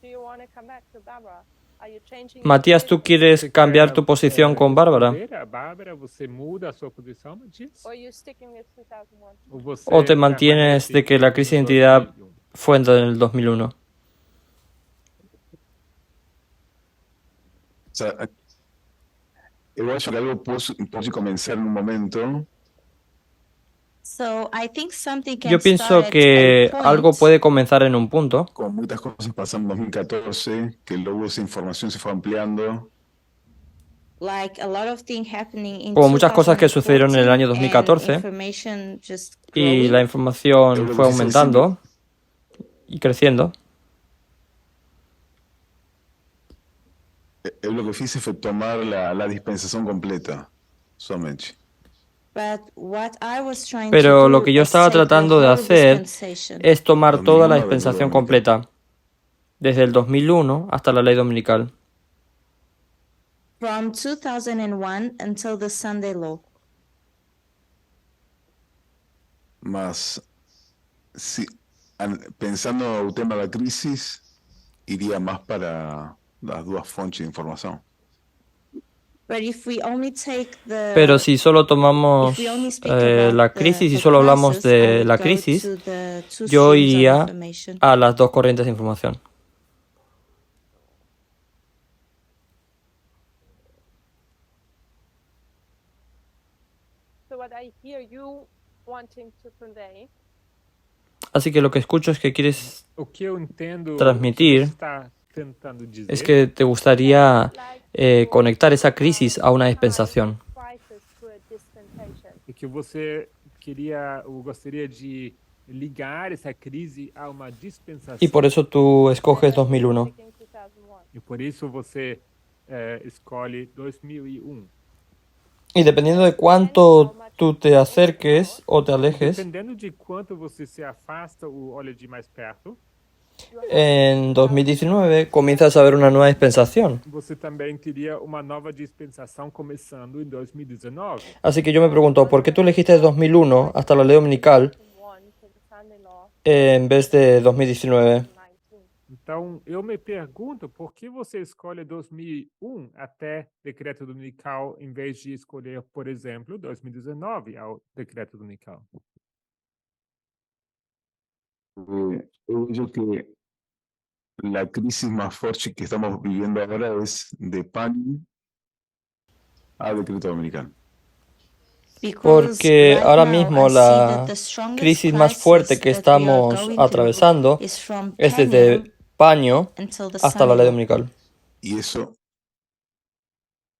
do you want to come back to Barbara? Are you changing your Matías, ¿tú position? quieres Você cambiar quer, tu posición con Bárbara? responder a Bárbara? Você muda a sua posição, Matias? Or are you sticking with 2001? Ou você ¿O te mantienes permanece de que la com crisis de identidad 2001? fue en el 2001? O sea, eu acho que algo pode começar num momento So I think something can Yo pienso start at que a algo point. puede comenzar en un punto. con muitas coisas passando en 2014, que luego esa información se fue ampliando. Like a lot of things happening in Hubo muchas cosas que sucedieron en el año 2014 2014 and information just y la growing. información Luego fue dice aumentando y creciendo. Eu lo que fiz fue tomar la dispensación completa, somente. But what I was trying Pero to lo do que yo is estaba take the tratando de whole hacer dispensation. es tomar toda la 2001 dispensación dominical. completa, desde el 2001 hasta la ley dominical, From 2001 until the Sunday law. Mas, si, pensando el tema de la crisis, iría más para las dos fuentes de información. But if we only take the pero si solo tomamos if we only speak about la the- crisis y the solo hablamos process, I de would la go crisis, to the two yo streams of iría information. a las dos corrientes de información. So what I hear you wanting to convey Así que lo que escucho es que quieres O que eu entendo transmitir que você está tentando dizer es que te gustaría like to, conectar esa crisis a una dispensación. crisis to a dispensation. e que você queria ou gostaria de ligar essa crise a uma dispensação. Y por eso tú escoges 2001. Picking 2001. E por isso você escolhe 2001. Y dependiendo de cuánto tú te acerques o te alejes, Dependendo de quanto você se afasta ou olha de mais perto, en 2019 comienzas a ver una nueva dispensación. você também teria uma nova dispensação começando em 2019. Así que yo me pregunto, ¿por qué tú elegiste 2001 hasta la ley dominical 2001 to the Sunday law en vez de 2019? 19. Então, eu me pergunto por que você escolhe 2001 até decreto dominical em vez de escolher, por exemplo, 2019 ao decreto dominical. Yo creo que la crisis más fuerte que estamos viviendo ahora es de PAN a decreto dominical. Because Porque right ahora now mismo I see la that the strongest crisis más fuerte crisis que that we are estamos going through atravesando is from es Panion desde paño until the hasta la Sunday ley law. dominical. Y eso,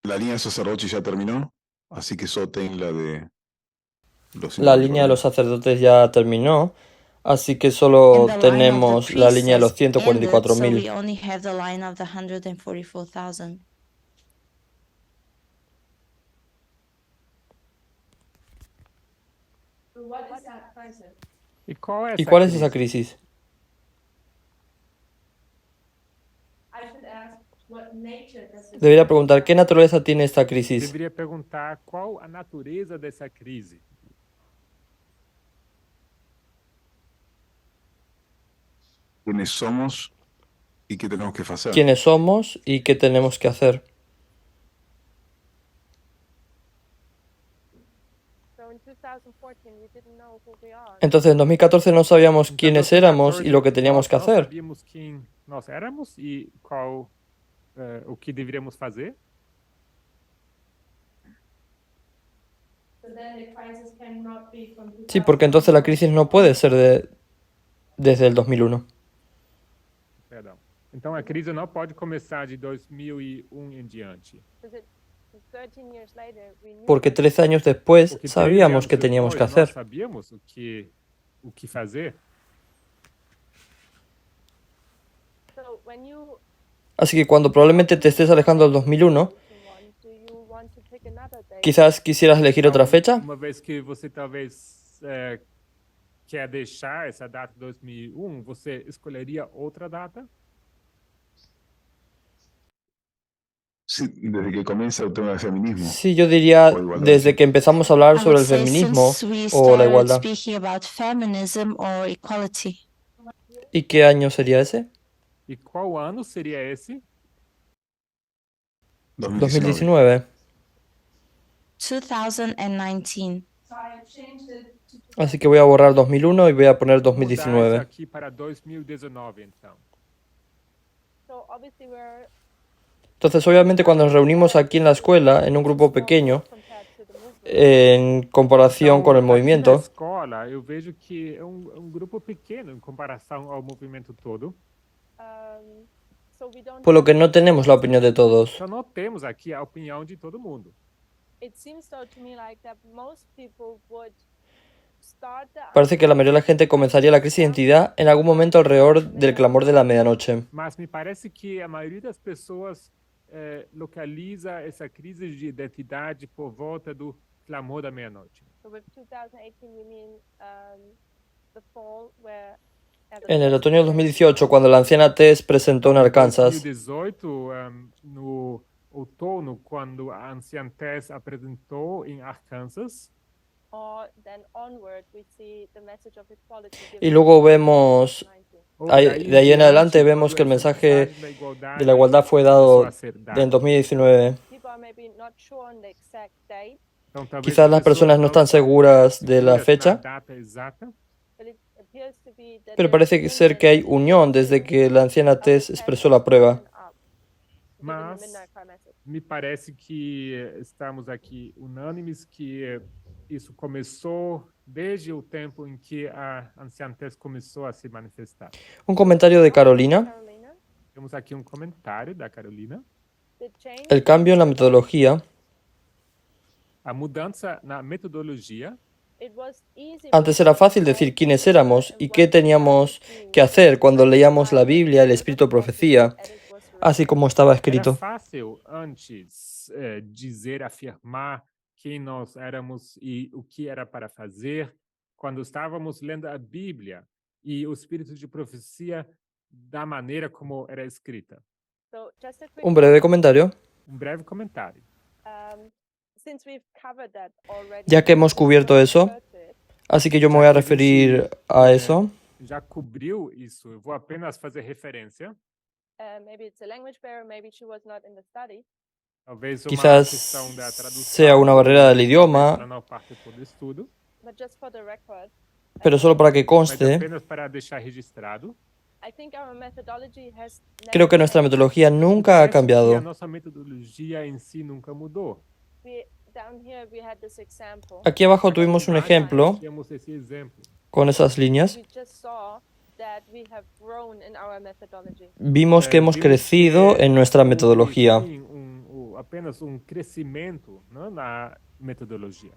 la línea de sacerdotes ya terminó, así que solo tengo la de los La línea de los 144.000. sacerdotes ya terminó, así que And solo the line of the tenemos la línea de los priests ended, so 144.000. we only have the line of the 144,000. E qual é ¿Y essa cuál es crise? esa crisis? Debería preguntar, ¿qué naturaleza tiene esta crisis? Deveria perguntar qual a natureza dessa crise. ¿Quiénes somos y qué tenemos que hacer? ¿Quiénes somos y qué tenemos que hacer? So in 2014, we didn't know who we are. Entonces en 2014 no sabíamos Então, quiénes 2014, éramos y lo que teníamos que nós hacer. sabíamos quem nós éramos e o que deveríamos fazer. Sí, porque entonces la crisis no puede ser desde el 2001. Perdão. Então a crise não pode começar de 2001 em diante. Because 13 years later, we knew Porque what 13 años después Porque 13 sabíamos anos que teníamos que depois, nós hacer. sabíamos o que fazer. So when you Así que cuando probablemente te estés alejando del 2001, do you want to pick another date? quizás quisieras elegir otra Então, fecha. uma vez que você talvez quer deixar essa data de 2001, você escolheria outra data? Sí, desde que comienza el tema del feminismo. Sí, yo diría O igualdad, desde sí. que empezamos a hablar I sobre would el say feminismo since we o la started igualdad. speaking about feminism or equality. ¿Y qué año sería ese? E qual ano seria esse? 2019. 2019. Así que voy a borrar 2001 y voy a poner Vou mudar isso 2019. aqui para 2019, então. So obviously we're Entonces, obviamente, cuando nos reunimos aquí en la escuela, en un grupo pequeño, compared to the movement. en comparación con el Aqui na movimiento, escola, eu vejo que é um grupo pequeno em comparação ao movimento todo. So we don't por lo que no tenemos la opinión de todos. Então não temos aqui a opinião de todo mundo. It seems though to me like that most people would start the Parece que la mayoría de la gente comenzaría la crisis de identidad en algún momento alrededor del clamor de la medianoche. Mas me parece que a maioria das pessoas localiza essa crise de identidade por volta do clamor da meia-noite. So with 2018 we mean the fall where En el otoño del 2018, cuando la anciana Tess presentó en Arkansas, 2018, no outono, quando a anciã Tess apresentou em Arkansas, or then onward we see the message of equality y given luego in vemos, 2019. ou de ahí en adelante vemos que el mensaje de la igualdad fue dado en 2019. People are maybe not sure on the exact date, Então, talvez Quizás as las personas no están seguras de la seguras fecha, na data exata, but it appears to be that pero there's parece ser que hay unión desde que la anciana Tess expresó la prueba. mas me parece que estamos aqui unânimes que isso começou desde o tempo em que a anciã Tess começou a se manifestar. Un comentario de Carolina. Carolina, Temos aqui um comentário da Carolina. the change El cambio en la metodología. A mudança na metodologia. it was easy Antes era fácil decir quiénes éramos y qué teníamos que hacer cuando leíamos la Biblia, el Espíritu de Profecía, así como estaba Era escrito. fácil antes dizer, afirmar quem nós éramos e o que era para fazer quando estávamos lendo a Bíblia e o Espírito de Profecia da maneira como era escrita. So just a quick Un breve comentario. Um breve comentário. since we've covered that already, Ya que hemos cubierto eso, refer to it, así que yo me voy a referir a eso. Já cobriu isso, eu vou apenas fazer referência. maybe it's a language barrier, maybe she was not in the study. Talvez uma Quizás questão da tradução, sea una barrera del talvez idioma, ela não participou do estudo, But just for the record, pero solo para que mas conste, apenas para deixar registrado. I think our methodology has creo que never nuestra changed. metodología nunca ha Parece que a cambiado. nossa metodologia em si nunca mudou. Down here we had this example. Aquí abajo tuvimos un ejemplo Temos esse exemplo. con esas líneas. We just saw that we have grown in our methodology. Vimos que hemos Vimos crecido que en nuestra houve, metodología. sim, apenas crescimento, né, na metodologia.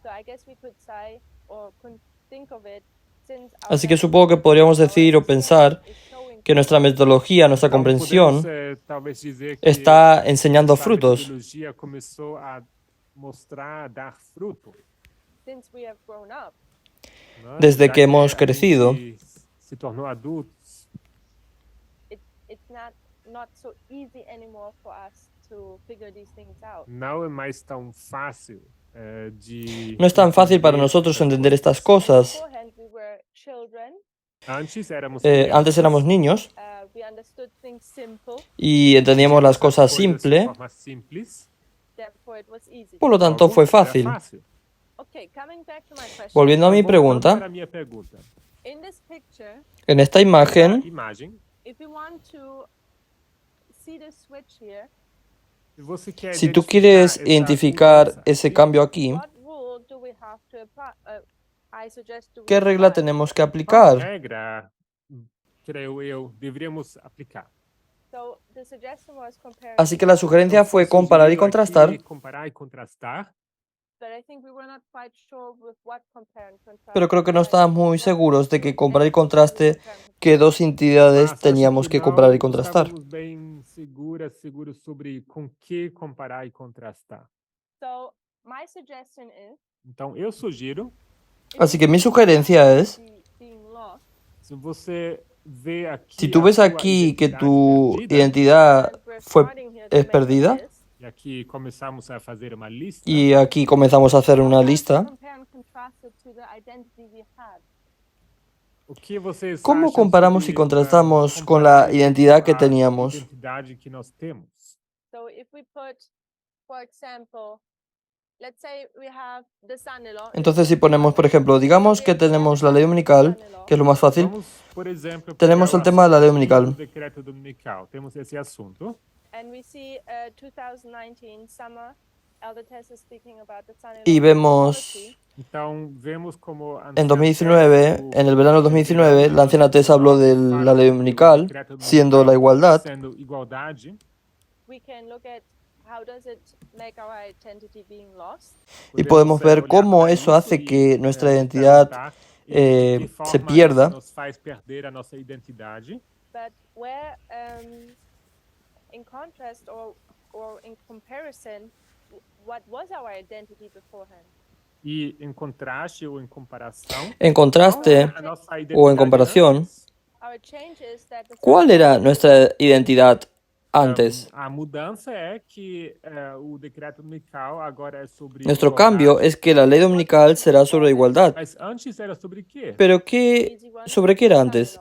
So I guess we could say or could think of it since our Así que supongo que podríamos decir o pensar is showing que nuestra metodología, nuestra Então, comprensión, podemos, talvez dizer que está enseñando essa frutos. metodologia começou a mostrar, a dar fruto. since we have grown up. Né? Desde Já que hemos a crecido. gente se tornou adultos. It's not so easy anymore for us to figure these things out. Não é mais tão fácil No es tan fácil para entender nosotros essas entender coisas. estas cosas. Beforehand we were children. Antes éramos Antes éramos niños We understood things simple, y entendíamos las cosas de simple, forma simples. therefore it was easy. por lo tanto fue Era fácil. Okay, coming back to my question. Volviendo a mi Voltando pregunta, para a minha pergunta. In this picture, en esta A imagen, imagem, if you want to see the switch here, se você quer si tú identificar quieres essa identificar mudança ese aqui, cambio aquí, what rule do we have to apply? I suggest to ¿qué regla apply. tenemos que qual aplicar? regra, creio eu, deveríamos aplicar? So the suggestion was compare and Así que la contrast, sugerencia Então, fue foi comparar y sugerido contrastar, aqui comparar e contrastar, but I think we were not quite sure with what compare and contrast. pero creo que no applied. estábamos muy What seguros de que comparar y entities do we contraste, compare and contrast? qué dos entidades mas acho teníamos que que comparar y não contrastar. estávamos bem seguros sobre com que comparar e contrastar. So my suggestion is, Então, eu sugiro, if Así you que mi see sugerencia your es, identity being lost, se você vê aqui si tú a ves sua aquí que identidade tu perdida, identidad and we're fue, starting here to es make a perdida, list, e aqui começamos a fazer uma lista, y aquí comenzamos a hacer how una would you lista, compare and contrast it to the identity we had? o que vocês ¿cómo acham comparamos y sobre contrastamos con comparar la isso identidad que com a teníamos? identidade que nós temos? So if we put, for example, let's say we have the son-in-law. Entonces, si ponemos, por ejemplo, digamos que tenemos la ley dominical, que es lo más fácil, Vamos, por exemplo, tenemos pegar el tema de la ley assunto aqui dominical. do decreto dominical. Temos esse assunto. And we see 2019 summer, Elder Tess is speaking about the son-in-law Y vemos equality. Então, vemos como en 2019, en el verano de 2019, la anciana Tess habló de la ley dominical, siendo la igualdad. Sendo igualdade, We can look at how does it make our identity being lost. Y podemos ver olhar cómo para eso isso hace e, que nuestra nos identidad perguntar de que se forma pierda. isso nos faz perder a nossa identidade. But where, in contrast or in comparison, what was our identity beforehand? E em contraste ou em comparação, En qual contraste era a nossa o en identidade comparación, antes? Our change is that the ¿cuál era nuestra identidad antes? A mudança é que o decreto dominical agora é sobre Nuestro igualdade. cambio es que la ley dominical será sobre igualdad. Mas antes era sobre quê? Pero ¿sobre qué era antes?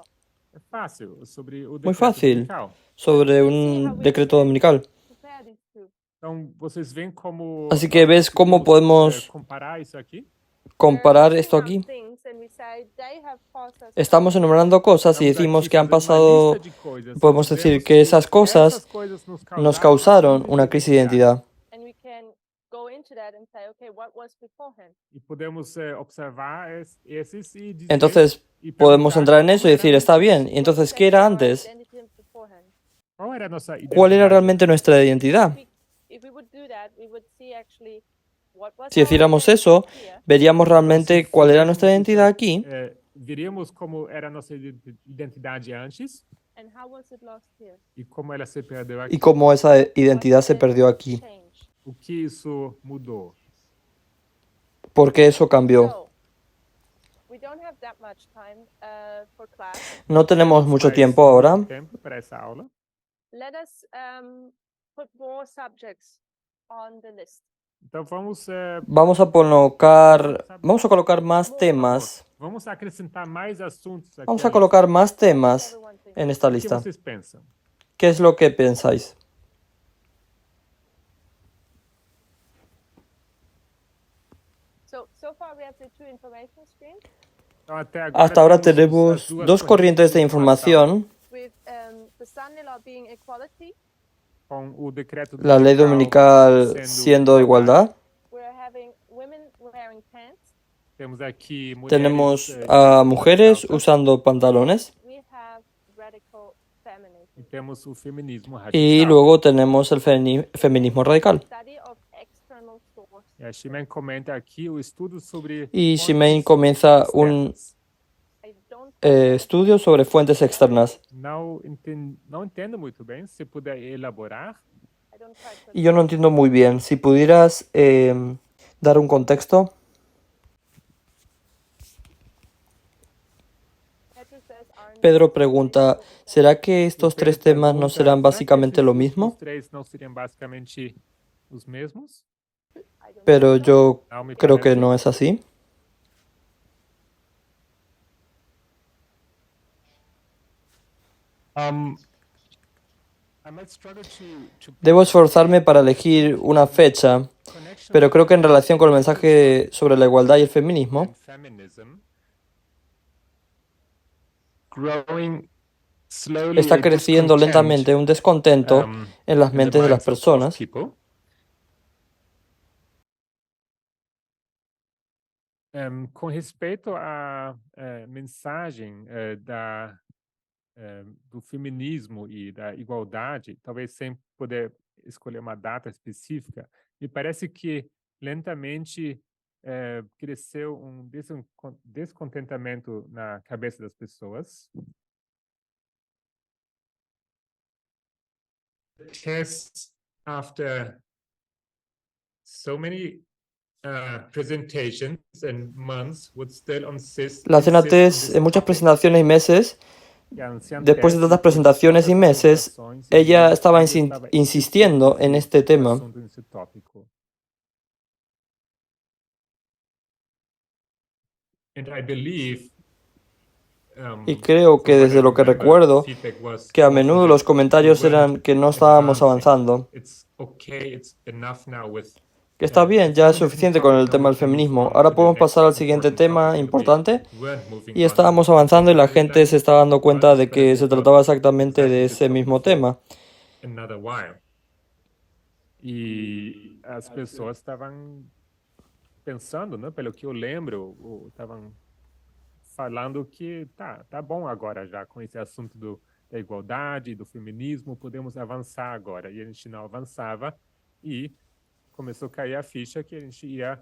É fácil, sobre o Muy decreto fácil. dominical. Sobre un decreto dominical. compare these two. Então, vocês veem como Así que ves cómo conseguimos, podemos comparar isso aqui? comparar We're esto listing aquí. out things and we say they have caused us Estamos enumerando cosas y Estamos decimos aqui que han fazendo uma pasado, lista de coisas. podemos Dizemos decir que esas cosas coisas nos causaron una crisis de identidad. and we can go into that and say, okay, what was beforehand? E podemos observar esses e dizer, Entonces e podemos perguntar entrar en eso y como era decir, está antes. bien. Y entonces, ¿qué era antes? Identity beforehand. Qual era a nossa ¿Cuál era identidade? realmente nuestra identidad? If we would do that, we would see actually what was Si our hiciéramos identity eso, here, veríamos realmente Se cuál era fizéssemos nuestra isso, identidad aquí veríamos como era a nossa identidade antes and how was it lost here? e como ela se perdeu aqui. y cómo esa What identidad se then perdió aquí. changed? O que isso mudou? ¿Por qué eso cambió? So, we don't have that much time for class. No tenemos mucho Faz tiempo ahora. tempo para essa aula. Let us put more subjects on the list. Então vamos Vamos a colocar más temas. vamos acrescentar mais assuntos aqui. Vamos à a colocar más temas Everyone thinks. en esta lista. O que lista. vocês pensam? ¿Qué es lo que pensáis? So far we have the two information streams Então, Hasta ahora temos tenemos as duas dos corrientes de información, with the son-in-law being equality. com o decreto la ley dominical siendo igualdad. We're having women wearing pants. Temos aqui mulheres, Tenemos a mujeres usando pantalones We have radical feminism. e temos o feminismo radical. y luego tenemos el feminismo radical. Study of external source. E a Ximen comenta aqui o estudo sobre Y fontes Ximen comienza un externas. I don't estudio sobre fuentes externas. Não entendo muito bem. Se puder elaborar. I don't try to Y yo no entiendo muy bien. Si pudieras dar un contexto. Pedro says aren't Pedro pregunta, ¿será que estos tres temas no serán básicamente lo mismo? Os três não seriam basicamente os mesmos? I don't Pero yo Não me creo que parece. no es así. I might struggle to Debo esforzarme para elegir una fecha Pero creo que en relación con el mensaje sobre la igualdad y el feminismo, está creciendo lentamente un descontento en las mentes de las personas com respeito à mensagem do feminismo e da igualdade, talvez sem poder escolher uma data específica, me parece que lentamente cresceu um descontentamento na cabeça das pessoas. Tests after so many presentations and months would still la CNATES, en muchas presentaciones y meses, después de tantas presentaciones y meses, ella estaba insistiendo en este tema. Y creo que desde lo que recuerdo, que a menudo los comentarios eran que no estábamos avanzando. Que está bien, ya es suficiente con el tema del feminismo. Ahora podemos pasar al siguiente tema importante. Y estábamos avanzando y la gente se estaba dando cuenta de que se trataba exactamente de ese mismo tema. E as pessoas estavam pensando, né, pelo que eu lembro, estavam falando que tá bom agora já com esse assunto da igualdade, do feminismo, podemos avançar agora. E a gente não avançava e começou a cair a ficha que a gente ia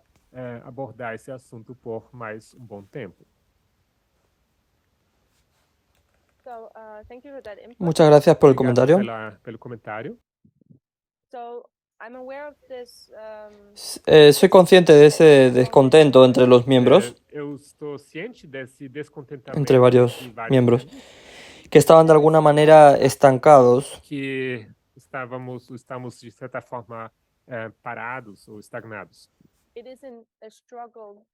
abordar esse assunto por mais bom tempo. So, thank you for that input. Muchas gracias por el Obrigado comentario. pelo comentário. So, I'm aware of this, Soy consciente de ese descontento entre los miembros, Eu estou ciente desse descontentamento entre varios de miembros, membros, que estaban de alguna manera estancados, que estamos de certa forma parados ou estagnados. it isn't a struggle,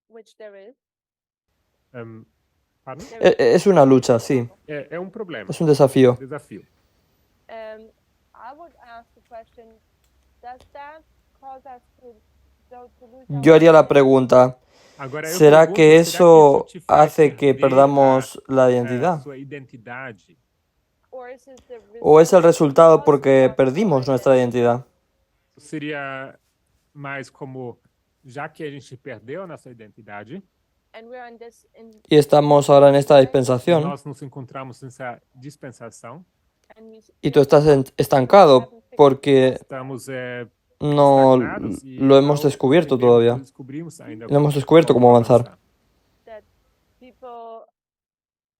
which there is. Pardon? Es una lucha, sí, É problema, es un desafío. desafio. I would ask the question, does that cause us to lose Yo our haría la identity? pregunta, Agora, eu ¿será pergunto, que será eso te faz hace que perder perdamos la a identidad? sua identidade? Or is it the ¿O es el result resultado because porque of our perdimos nuestra identity? identidad? Seria mais como, já que a gente perdeu a nossa identidade, And we're Y estamos ahora en esta dispensación nós nos encontramos nessa dispensação, y tú estás estancado porque estamos no estagnados e lo hemos não descubierto entendemos, todavía. não descobrimos ainda No hemos descubierto cómo avanzar. that people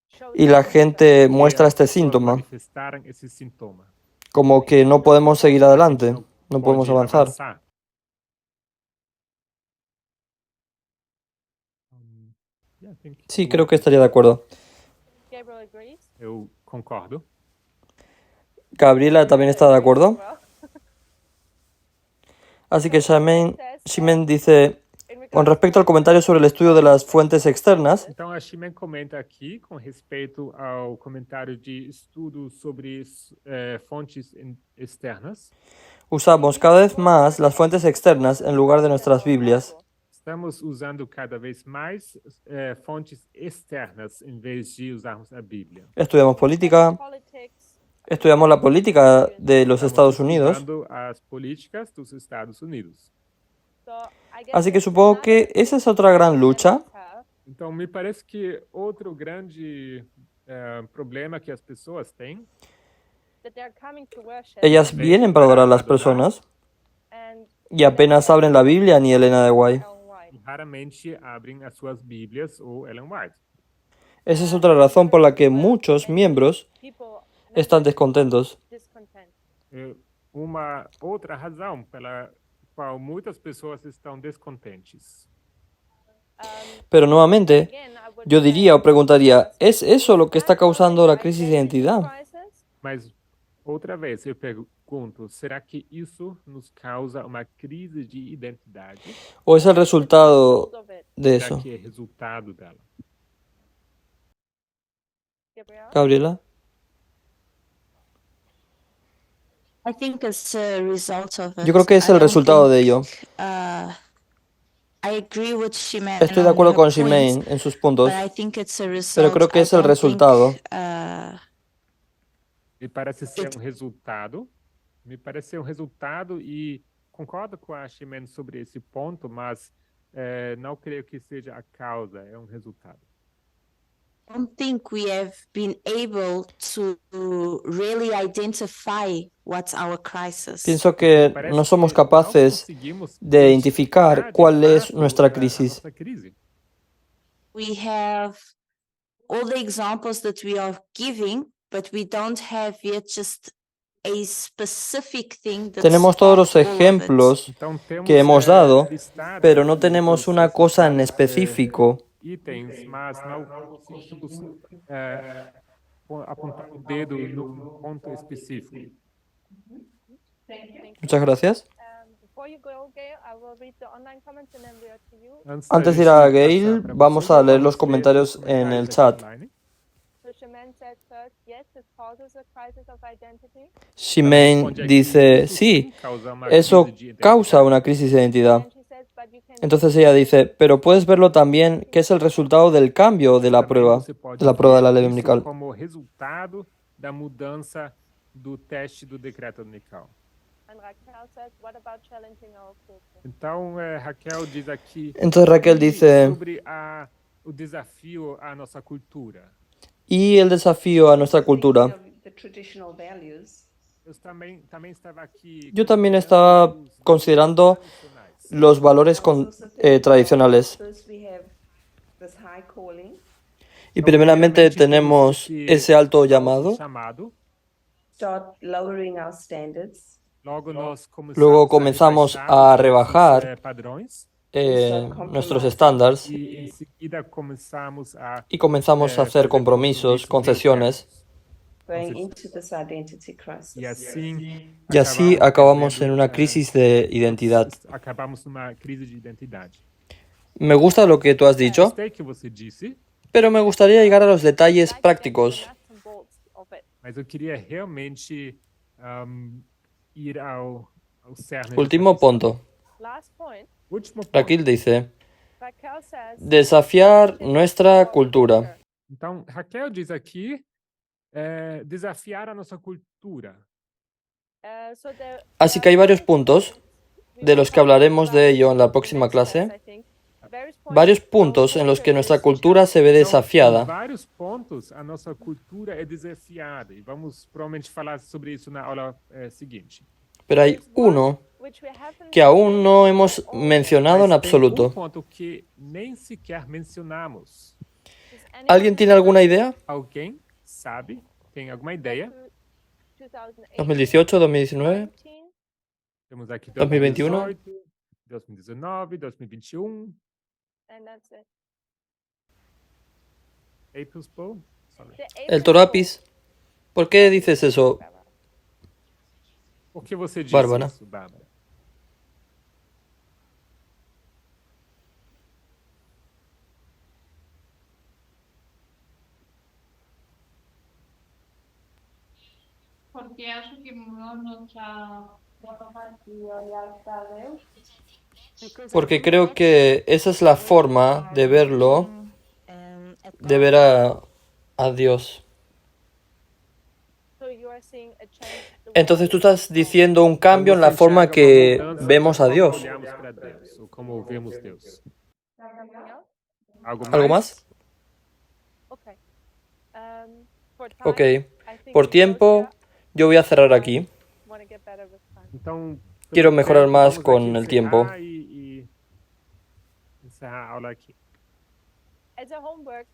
show Y la symptoms gente Que muestra as este pessoas síntoma, manifestaram esse sintoma. como que no podemos seguir A gente adelante, no podemos pode avanzar. avançar. Yeah, I think Sí, creo que estaría de acuerdo. Gabriel agrees. eu concordo. Gabriela también está de acuerdo. Well, Así que Shimen dice, in regards con respecto al comentario sobre el estudio de las fuentes externas, Então, a Ximen comenta aqui com respeito ao comentário de estudo sobre fontes externas. usamos cada vez más las fuentes externas en lugar de nuestras Biblias. Estamos usando cada vez mais fontes externas em vez de usarmos a Bíblia. Estudiamos política, politics, estudiamos la política de los Estados Estamos Unidos. estudando as políticas dos Estados Unidos. so I guess Así que that's supongo que another esa es otra gran lucha. have, Então, me parece que outro grande problema que as pessoas têm that they're coming to worship Ellas vienen para adorar a las personas and y apenas abren la Biblia ni Elena de Guay. Ellen White. e raramente abrem as suas Bíblias ou Ellen White. Esa es otra razón por la que muchos miembros People están descontentos. discontent. Uma outra razão pela qual muitas pessoas estão descontentes. Pero nuevamente, Again, I would yo diría o preguntaría, ¿es eso lo que está causando la crisis de identidad? crisis, Mas, outra vez, eu pergunto, será que isso nos causa uma crise de identidade? ¿O es el resultado of it, de Será eso? que é resultado dela? Gabrielle? Gabriela. I think it's a result of Yo creo it. que es I el don't resultado de think, ello. I agree with Shimane Estoy de on acuerdo her con points, Shimane en sus puntos, but I think it's a pero result. creo que I es el don't think, resultado. Me parece ser um resultado. Me parece ser um resultado e concordo com a Ximene sobre esse ponto, mas não creio que seja a causa, é um resultado. I don't think we have been able to really identify what's our crisis. Pienso que Parece no somos que não capaces conseguimos de identificar de cuál es fato, nuestra a crisis. nossa crise. We have all the examples that we are giving, but we don't have yet just a specific thing that Tenemos todos los sparked all of it. ejemplos Então temos que hemos dado, listado pero no aqui tenemos todos una esses cosa en vários, específico. itens, mas não conseguimos apontar o dedo num ponto específico. Muchas gracias. Before you go, Gail, I will read the online comments and then we are to you. Antes de ir a Gail, vamos a leer los comentarios en el chat. So Shimane said first, yes, it causes a crisis of identity. Shimane dice, sí, eso causa una crisis de identidad. And she says, but you can Entonces ella dice, pero puedes verlo también que es el resultado del cambio de la prueba de la ley dominical. Como resultado da mudança do teste do decreto dominical. And Raquel says, what about challenging our culture? Então, Raquel diz aqui Entonces Raquel dice, sobre o desafio à nossa cultura. y el desafío a nuestra cultura. The traditional values. Eu também estava aqui. Yo también estaba considerando los valores tradicionales. First we have this high calling. Y primeramente tenemos ese alto llamado. Start lowering our standards. Luego comenzamos a rebajar nuestros estándares y comenzamos a hacer compromisos, concesiones. Going into this identity crisis. Y así acabamos en una crisis de identidad. Acabamos numa crise de identidade. Me gusta lo que tú has dicho, Gostei que você disse, pero me gustaría llegar a los detalles prácticos. mas eu queria realmente ir ao cerne. Último punto. Last point, Último ponto. Raquel dice, Raquel says, desafiar nuestra cultura. Então, Raquel diz aqui, desafiar a nossa cultura. so there Así que hay varios puntos, de los que hablaremos de ello en la próxima clase. Varios puntos en los que nuestra cultura se ve Em desafiada. vários pontos, a nossa cultura é desafiada. E vamos provavelmente falar sobre isso na aula seguinte. Pero hay uno que aún no hemos mencionado en Mas tem absoluto. ponto que nem sequer mencionamos. ¿Alguien tiene alguna idea? Alguém sabe? Tem alguma ideia? 2018, 2019, Temos aqui 2021. 2018, 2019, 2021. And that's it. April's Bowl. Sorry. El Torapis. ¿Por qué dices eso? Por que você disse Bárbara. isso, Bárbara? Porque acho que mudou nossa forma de olhar para Deus. Porque creo que esa es la forma de verlo, de ver a Dios. So you are seeing a change. Entonces tú estás diciendo un cambio en la forma que vemos a Dios. Olhamos para Deus, ou como vemos Deus. Something else? ¿Algo más? Okay. For time, Ok. I think Por we tiempo, close yo voy a cerrar aquí. here. Wanna get better with time. Então, Quiero pelo mejorar tempo, más vamos con aqui el tiempo. encerrar e encerrar a aula aqui. As a homework,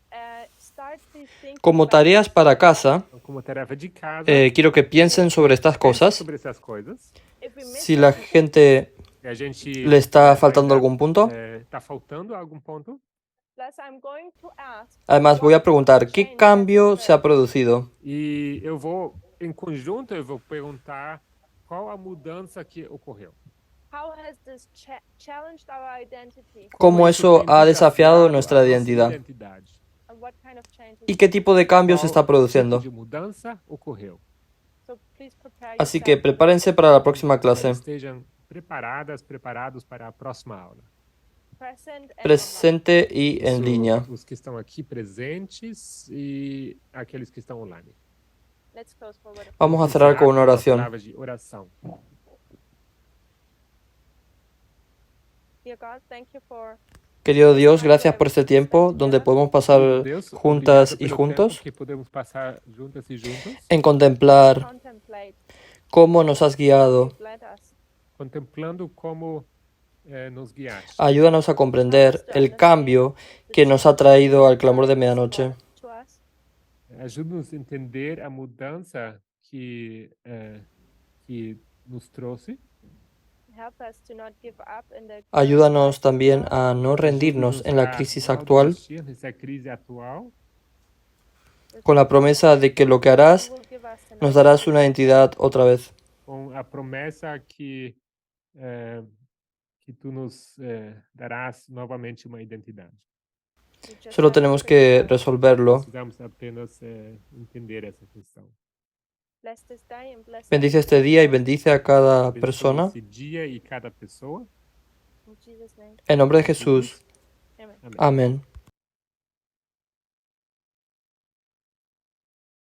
start to think Como about tareas para casa, Então, como tarefa de casa, quiero que piensen sobre estas pense cosas. sobre essas coisas. if we miss Si la gente E a gente le está faltando algún punto. Está faltando algum ponto? plus I'm going to ask Además, voy a preguntar, ¿qué cambio se ha producido? E eu vou, em conjunto, eu vou perguntar qual a mudança que ocorreu. how has this challenged our identity ¿Cómo eso tem ha desafiado desafiado nuestra a nossa identidad? and what kind of changes? ¿Y qué tipo de cambio se está Qual tipo produciendo? de mudança ocorreu? So please prepare Así que yourself. prepárense para la próxima clase. Estejam preparadas, preparados para a próxima aula. Present and online. Presente y en Isso, línea. os que estão aqui presentes e aqueles que estão online. Let's close for word of Vamos a cerrar con una oración. Palavras de oração. Dear God, thank you for Querido Dios, gracias por este tiempo donde podemos pasar Deus, juntas obrigado y pelo juntos tempo que podemos passar juntas e juntos, en contemplar contemplate cómo nos has guiado. you've led us. contemplando como nos guiaste. Ayúdanos a comprender el cambio que nos ha traído al clamor de medianoche. To us. Ajuda-nos a entender a mudança que nos trouxe. Help us to not give up in the Ayúdanos también a no rendirnos en la crisis actual Nessa crise atual, con la promesa de que lo que harás will give us an nos darás una identidad otra vez. com a promessa que tu nos darás novamente uma identidade. We just Solo have to tenemos que prepare. resolverlo. Precisamos apenas entender essa questão. Bless this day and bless Bendice este día y bendice a cada Abençoe persona. esse dia e cada pessoa. in Jesus' name. En nombre de Jesús. Amen. Amém. Amén.